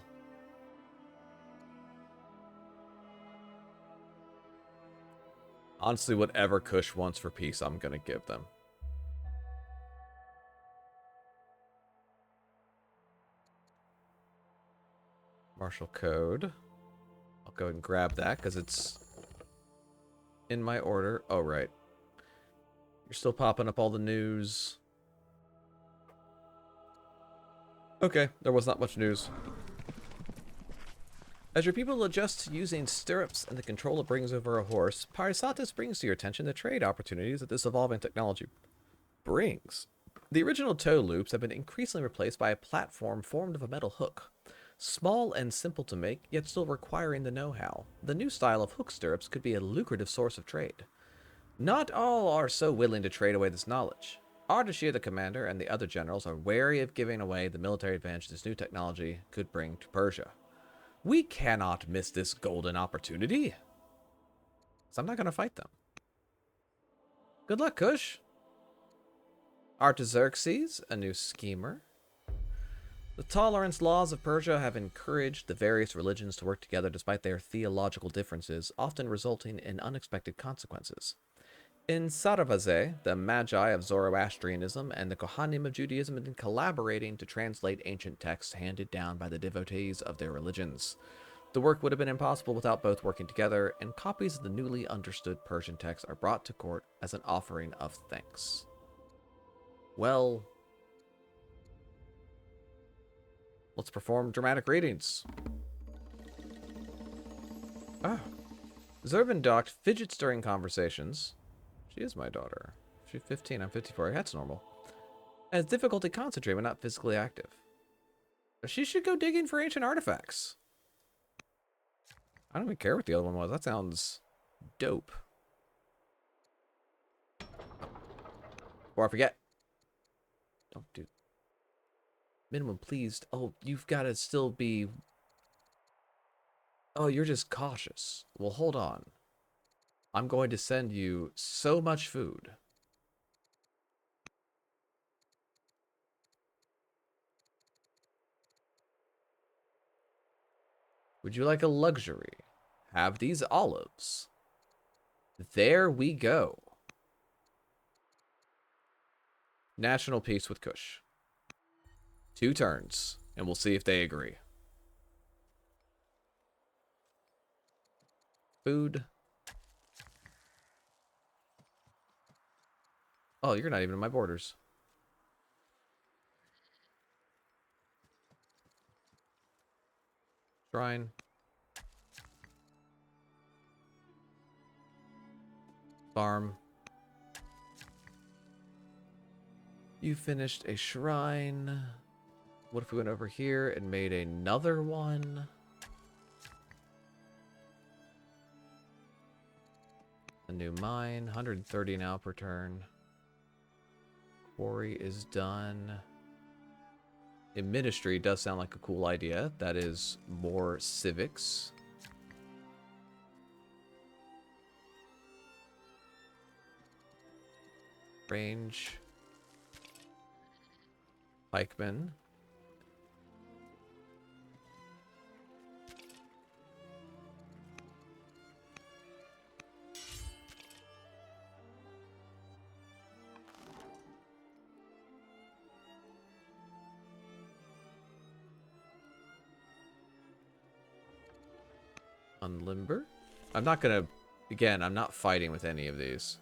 A: Honestly, whatever Kush wants for peace, I'm going to give them. Martial code. I'll go ahead and grab that because it's in my order. Oh, right. You're still popping up all the news. Okay, there was not much news. As your people adjust to using stirrups and the control it brings over a horse, Parisatis brings to your attention the trade opportunities that this evolving technology brings. The original toe loops have been increasingly replaced by a platform formed of a metal hook. Small and simple to make, yet still requiring the know-how, the new style of hook stirrups could be a lucrative source of trade. Not all are so willing to trade away this knowledge. Ardashir, the commander, and the other generals are wary of giving away the military advantage this new technology could bring to Persia. We cannot miss this golden opportunity. So I'm not going to fight them. Good luck, Kush. Artaxerxes, a new schemer. The tolerance laws of Persia have encouraged the various religions to work together despite their theological differences, often resulting in unexpected consequences. In Saravaze, the Magi of Zoroastrianism and the Kohanim of Judaism have been collaborating to translate ancient texts handed down by the devotees of their religions. The work would have been impossible without both working together, and copies of the newly understood Persian texts are brought to court as an offering of thanks. Well, let's perform dramatic readings. Ah. Zervin Doct fidgets during conversations. She is my daughter. She's 15, I'm 54. That's normal. Has difficulty concentrating when not physically active. She should go digging for ancient artifacts. I don't even care what the other one was. That sounds dope. Before I forget. Don't do... Minimum pleased. Oh, you've got to still be... Oh, you're just cautious. Well, hold on. I'm going to send you so much food. Would you like a luxury? Have these olives. There we go. National peace with Kush. 2 turns, and we'll see if they agree. Food. Oh, you're not even in my borders. Shrine. Farm. You finished a shrine. What if we went over here and made another one? A new mine. 130 now per turn. Quarry is done. A ministry does sound like a cool idea. That is more civics. Range. Pikemen. Unlimber. I'm not gonna... Again, I'm not fighting with any of these.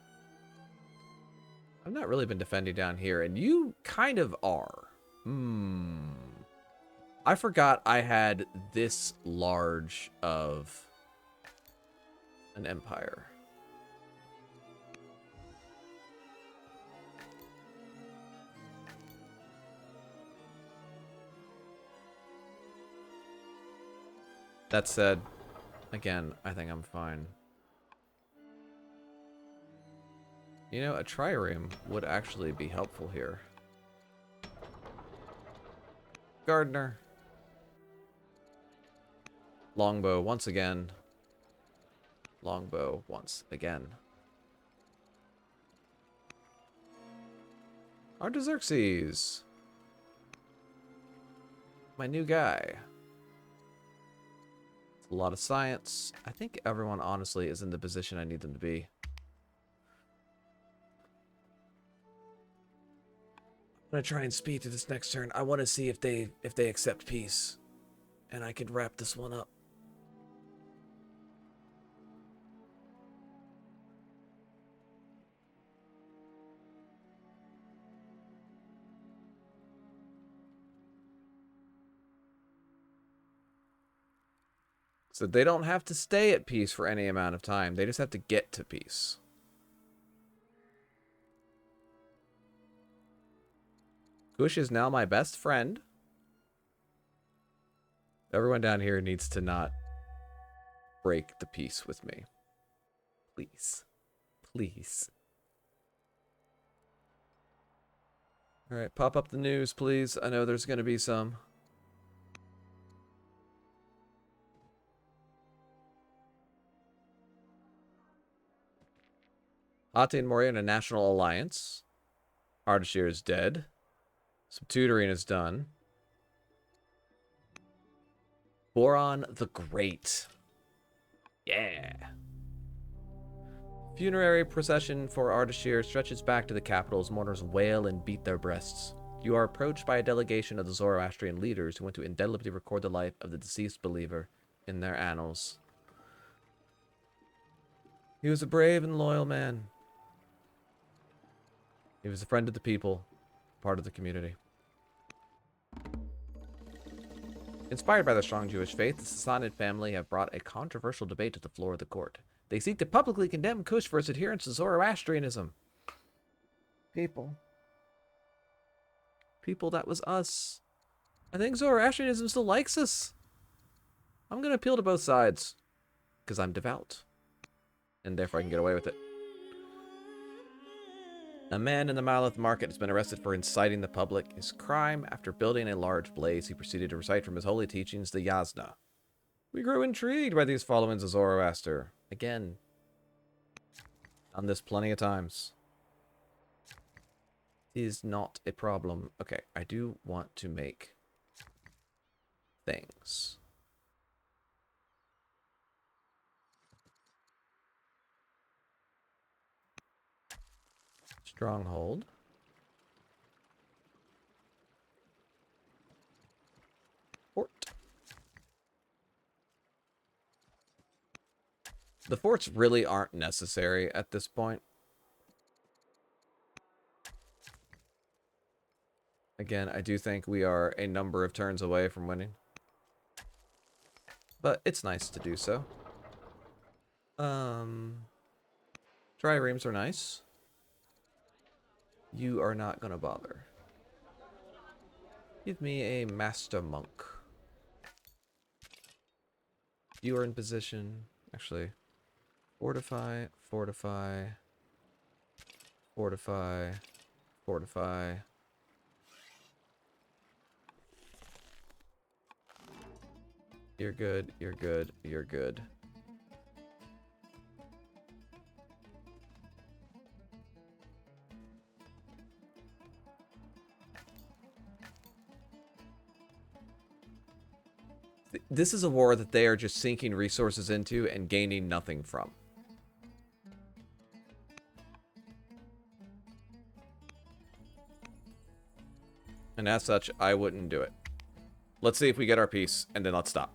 A: I've not really been defending down here, and you kind of are. I forgot I had this large of an empire. That said, again, I think I'm fine. You know, a trireme would actually be helpful here. Gardener. Longbow once again. Longbow once again. Artaxerxes. My new guy. It's a lot of science. I think everyone honestly is in the position I need them to be. I'm gonna try and speed through this next turn. I want to see if they accept peace, and I could wrap this one up. So they don't have to stay at peace for any amount of time. They just have to get to peace. Kush is now my best friend. Everyone down here needs to not break the peace with me. Please. Please. Alright, pop up the news, please. I know there's going to be some. Ate and Moria in a national alliance. Ardashir is dead. Some tutoring is done. Boron the Great. Yeah. Funerary procession for Ardashir stretches back to the capital as mourners wail and beat their breasts. You are approached by a delegation of the Zoroastrian leaders who want to indelibly record the life of the deceased believer in their annals. He was a brave and loyal man. He was a friend of the people, part of the community. Inspired by the strong Jewish faith, the Sassanid family have brought a controversial debate to the floor of the court. They seek to publicly condemn Kush for his adherence to Zoroastrianism. People, that was us. I think Zoroastrianism still likes us. I'm going to appeal to both sides. Because I'm devout. And therefore I can get away with it. A man in the Malith market has been arrested for inciting the public. His crime, after building a large blaze, he proceeded to recite from his holy teachings the Yasna. We grew intrigued by these followings of Zoroaster. Again, done this plenty of times. Is not a problem. Okay, I do want to make things. Stronghold. Fort. The forts really aren't necessary at this point. Again, I do think we are a number of turns away from winning. But it's nice to do so. Triremes are nice. You are not gonna bother. Give me a Master Monk. You are in position. Actually, fortify, fortify, fortify, fortify. You're good, you're good, you're good. This is a war that they are just sinking resources into and gaining nothing from. And as such, I wouldn't do it. Let's see if we get our peace, and then let's stop.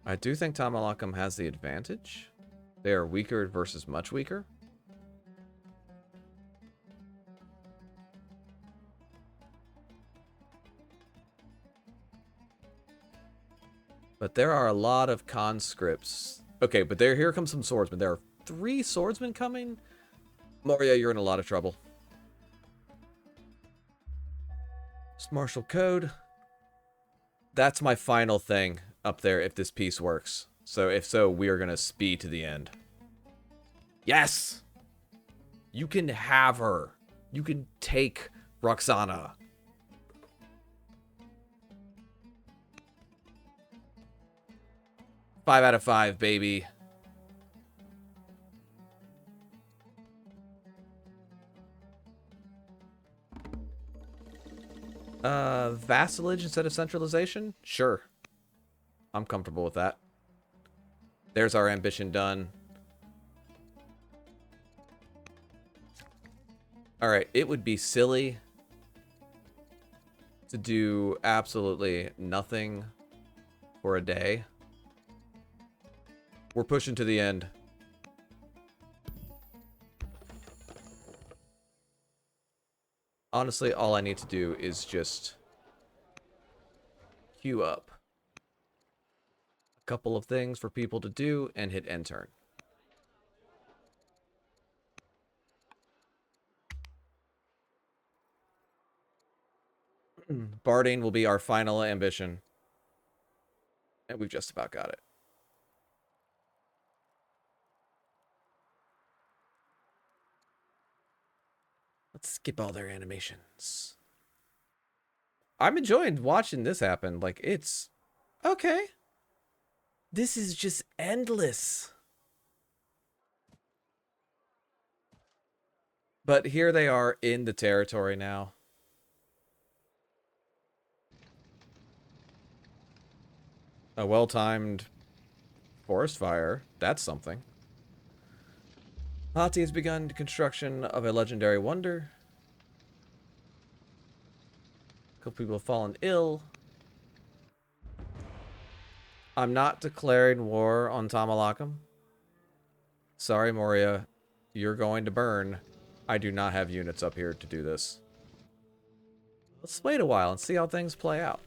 A: I do think Tamalakam has the advantage. They are weaker versus much weaker. But there are a lot of conscripts. Okay, but here comes some swordsmen. There are 3 swordsmen coming. Moria, you're in a lot of trouble. It's martial code. That's my final thing up there if this piece works. So if so, we are going to speed to the end. Yes! You can have her. You can take Roxana. Five out of 5, baby. Vassalage instead of centralization? Sure. I'm comfortable with that. There's our ambition done. Alright, it would be silly to do absolutely nothing for a day. We're pushing to the end. Honestly, all I need to do is just queue up a couple of things for people to do and hit end turn. Barding will be our final ambition. And we've just about got it. Let's skip all their animations. I'm enjoying watching this happen. Like, it's... okay. This is just endless. But here they are in the territory now. A well-timed forest fire. That's something. Hati has begun construction of a legendary wonder. A couple people have fallen ill. I'm not declaring war on Tamalakam. Sorry, Moria. You're going to burn. I do not have units up here to do this. Let's wait a while and see how things play out.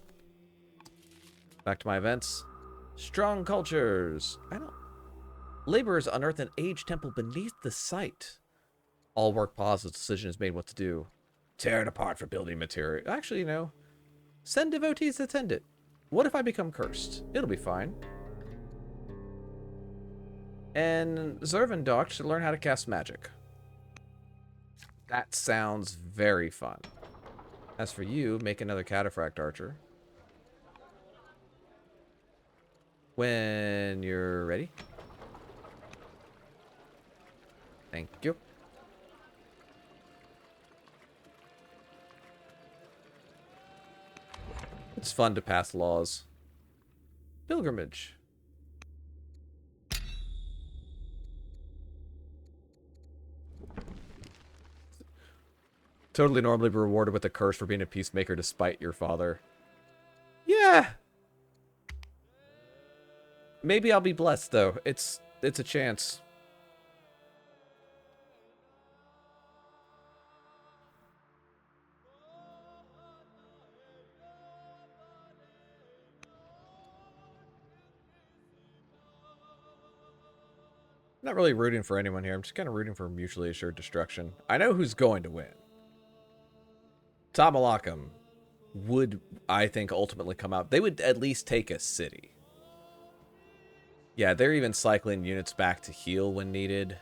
A: Back to my events. Strong cultures. Laborers unearth an age temple beneath the site. All work paused as decision is made what to do. Tear it apart for building material. Actually, send devotees to tend it. What if I become cursed? It'll be fine. And Zervendok should learn how to cast magic. That sounds very fun. As for you, make another cataphract archer. When you're ready. Thank you. It's fun to pass laws. Pilgrimage. Totally normally be rewarded with a curse for being a peacemaker despite your father. Yeah. Maybe I'll be blessed though. It's a chance. Not really rooting for anyone here. I'm just kind of rooting for mutually assured destruction. I know who's going to win. Tamalakam would, I think, ultimately come out. They would at least take a city. Yeah, they're even cycling units back to heal when needed.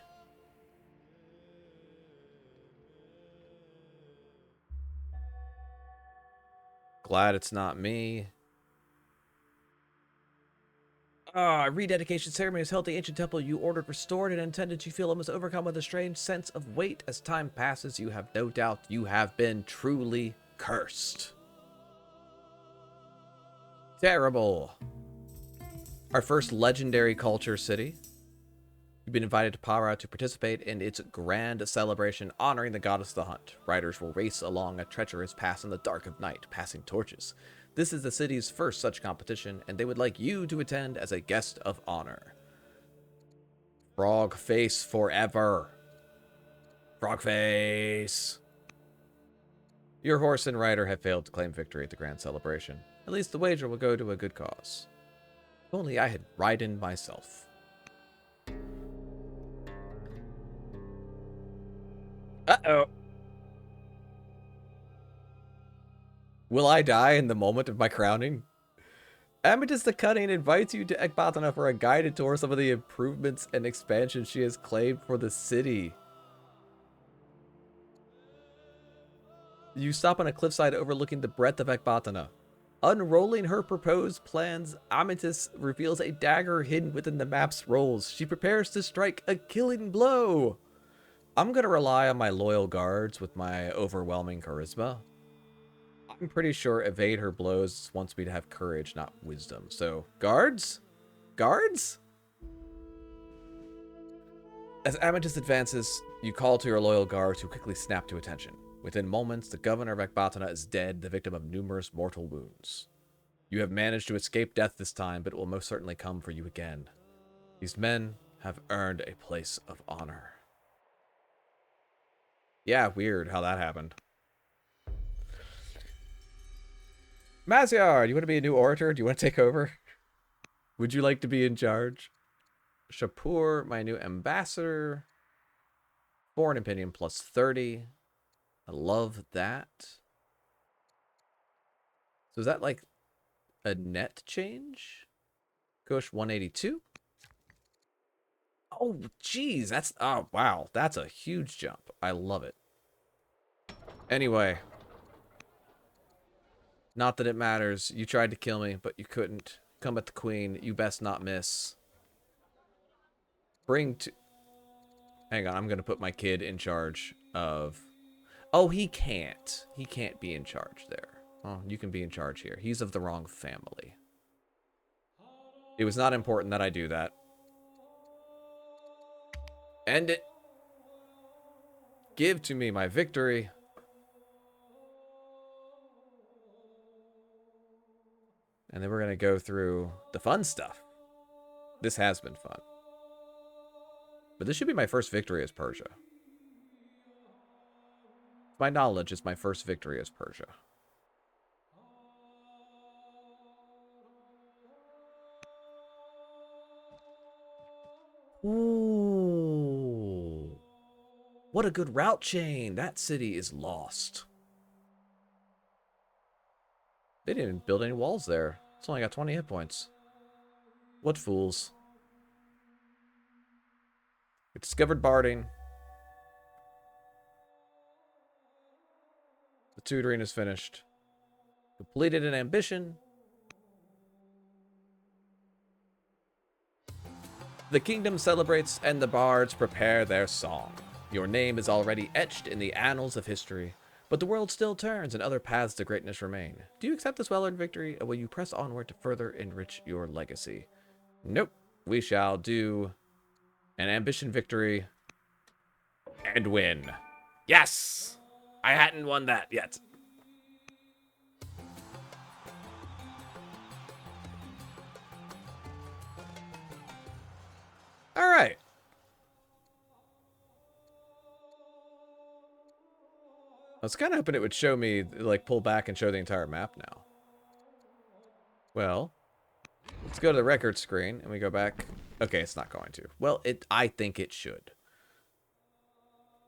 A: Glad it's not me. A rededication ceremony is held at the ancient temple you ordered restored and intended. You feel almost overcome with a strange sense of weight. As time passes, you have no doubt you have been truly cursed. Terrible. Our first legendary culture city. You've been invited to Para to participate in its grand celebration honoring the goddess of the hunt. Riders will race along a treacherous pass in the dark of night, passing torches. This is the city's first such competition, and they would like you to attend as a guest of honor. Frog face forever. Frog face. Your horse and rider have failed to claim victory at the grand celebration. At least the wager will go to a good cause. If only I had ridden myself. Uh-oh. Will I die in the moment of my crowning? Amethyst the Cunning invites you to Ecbatana for a guided tour of some of the improvements and expansions she has claimed for the city. You stop on a cliffside overlooking the breadth of Ecbatana. Unrolling her proposed plans, Amethyst reveals a dagger hidden within the map's rolls. She prepares to strike a killing blow. I'm going to rely on my loyal guards with my overwhelming charisma. I'm pretty sure evade her blows wants me to have courage, not wisdom. So, guards? Guards? As Amethyst advances, you call to your loyal guards who quickly snap to attention. Within moments, the governor of Ecbatana is dead, the victim of numerous mortal wounds. You have managed to escape death this time, but it will most certainly come for you again. These men have earned a place of honor. Yeah, weird how that happened. Maziar, do you want to be a new orator? Do you want to take over? Would you like to be in charge? Shapur, my new ambassador. Foreign opinion plus 30. I love that. So is that like a net change? Kush 182. Oh, geez. Oh, wow. That's a huge jump. I love it. Anyway. Not that it matters. You tried to kill me, but you couldn't. Come at the queen. You best not miss. Bring to... Hang on. I'm going to put my kid in charge of... Oh, he can't. He can't be in charge there. Oh, you can be in charge here. He's of the wrong family. It was not important that I do that. End it. Give to me my victory. And then we're going to go through the fun stuff. This has been fun. But this should be my first victory as Persia. To my knowledge, it's my first victory as Persia. Ooh. What a good route chain. That city is lost. They didn't even build any walls there. It's only got 20 hit points. What fools. We discovered barding. The tutoring is finished. Completed an ambition. The kingdom celebrates and the bards prepare their song. Your name is already etched in the annals of history, but the world still turns and other paths to greatness remain. Do you accept this well-earned victory, or will you press onward to further enrich your legacy? Nope. We shall do an ambition victory and win. Yes! I hadn't won that yet. All right. I was kind of hoping it would show me, like, pull back and show the entire map now. Well, let's go to the record screen and we go back. Okay, it's not going to. Well, I think it should.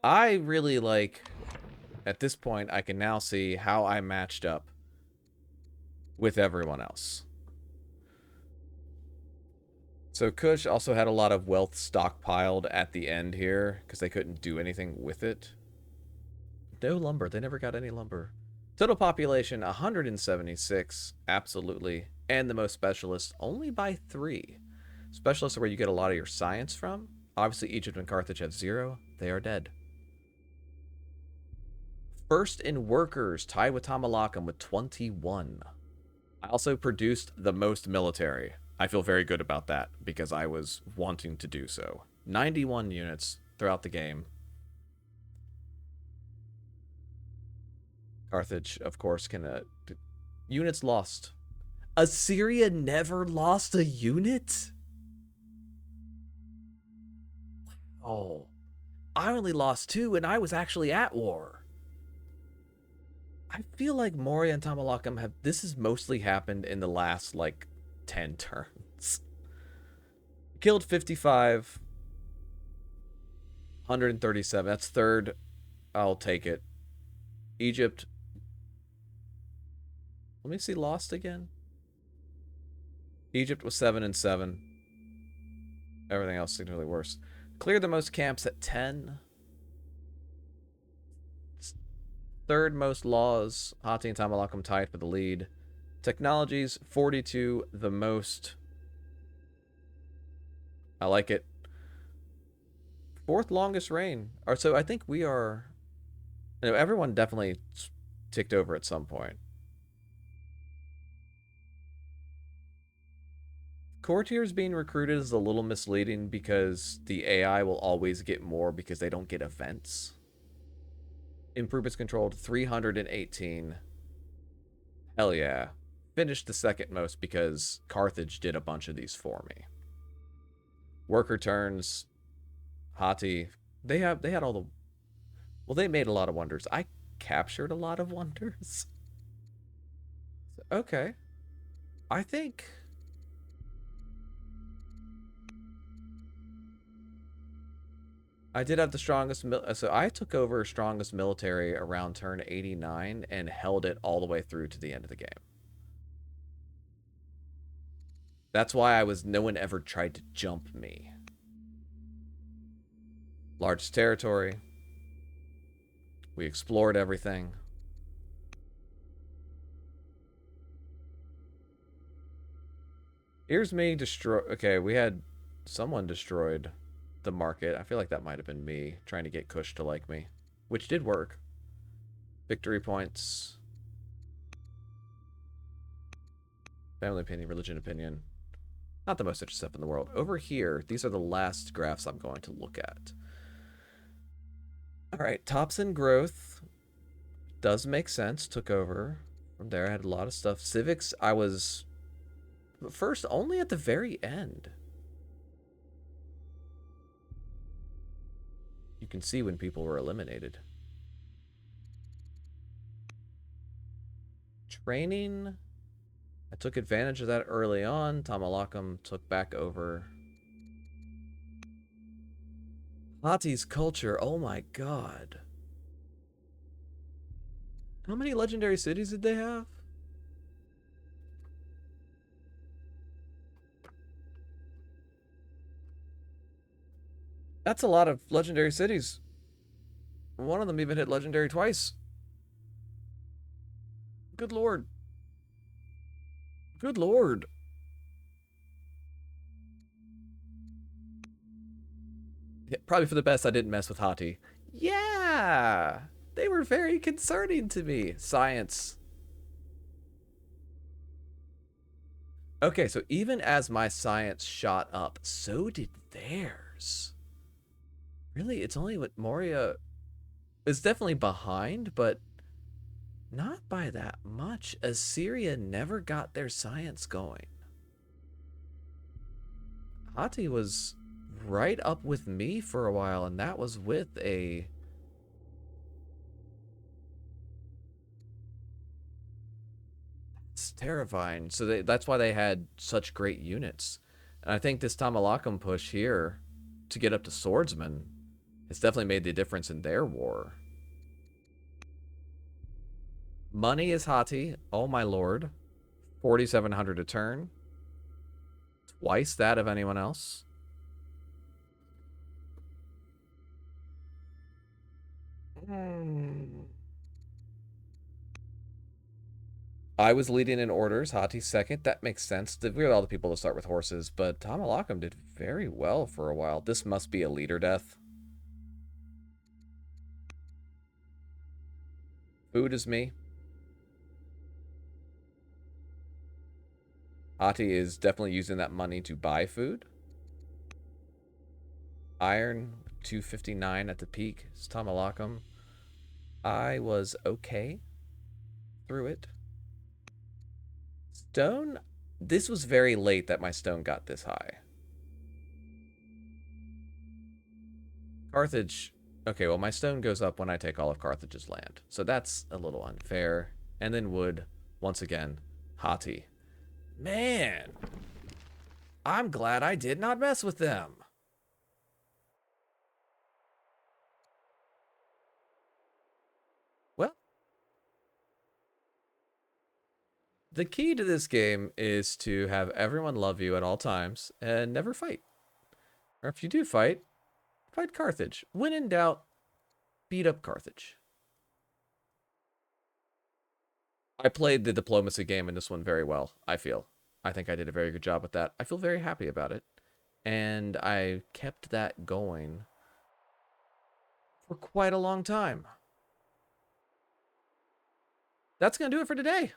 A: I really like, at this point, I can now see how I matched up with everyone else. So Kush also had a lot of wealth stockpiled at the end here because they couldn't do anything with it. No lumber. They never got any lumber. Total population, 176. Absolutely. And the most specialists, only by 3. Specialists are where you get a lot of your science from. Obviously, Egypt and Carthage have 0. They are dead. First in workers, tied with Tamalakam with 21. I also produced the most military. I feel very good about that because I was wanting to do so. 91 units throughout the game. Carthage, of course, can... units lost. Assyria never lost a unit? Oh. I only lost 2, and I was actually at war. I feel like Moria and Tamalakam have... This has mostly happened in the last, like, 10 turns. Killed 55. 137. That's third. I'll take it. Egypt... Let me see lost again. Egypt was 7-7. Everything else significantly worse. Cleared the most camps at 10. Third most laws. Hati and Tamalakam tied for the lead. Technologies, 42, the most. I like it. Fourth longest reign. So I think we are... You know, everyone definitely ticked over at some point. Courtiers being recruited is a little misleading because the AI will always get more because they don't get events. Improvements controlled 318. Hell yeah. Finished the second most because Carthage did a bunch of these for me. Worker turns. Hati. They had all the... Well, they made a lot of wonders. I captured a lot of wonders. Okay. I think... I did have the strongest... So I took over strongest military around turn 89 and held it all the way through to the end of the game. That's why no one ever tried to jump me. Largest territory. We explored everything. Here's me destroy... Okay, we had someone destroyed the market. I feel like that might have been me trying to get Kush to like me, which did work. Victory points. Family opinion, religion opinion. Not the most interesting stuff in the world. Over here, these are the last graphs I'm going to look at. All right, tops in growth does make sense. Took over from there. I had a lot of stuff. Civics, I was first only at the very end. You can see when people were eliminated. Training, I took advantage of that early on. Tamalakam took back over. Hati's culture, oh my god. How many legendary cities did they have? That's a lot of legendary cities. One of them even hit legendary twice. Good lord. Good lord. Yeah, probably for the best I didn't mess with Hati. Yeah! They were very concerning to me. Science. Okay, so even as my science shot up, so did theirs. Really, it's only what Moria is definitely behind, but not by that much. Assyria never got their science going. Hati was right up with me for a while, and that was with a... It's terrifying. So that's why they had such great units. And I think this Tamalakum push here to get up to swordsman has definitely made the difference in their war. Money is Hati. Oh my lord. 4,700 a turn. Twice that of anyone else. I was leading in orders, Hati second. That makes sense. We had all the people to start with horses, but Tamalakum did very well for a while. This must be a leader death. Food is me. Hati is definitely using that money to buy food. Iron, 259 at the peak. It's Tamalakum. I was okay through it. Stone, this was very late that my stone got this high. Carthage, okay, well, my stone goes up when I take all of Carthage's land. So that's a little unfair. And then wood, once again, Hati. Man, I'm glad I did not mess with them. Well, the key to this game is to have everyone love you at all times and never fight. Or if you do fight, fight Carthage. When in doubt, beat up Carthage. I played the diplomacy game in this one very well, I feel. I think I did a very good job with that. I feel very happy about it. And I kept that going for quite a long time. That's going to do it for today.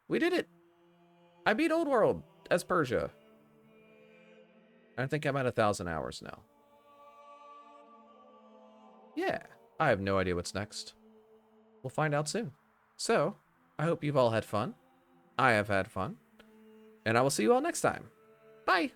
A: We did it. I beat Old World as Persia. I think I'm at 1,000 hours now. Yeah, I have no idea what's next. We'll find out soon. So, I hope you've all had fun. I have had fun. And I will see you all next time. Bye.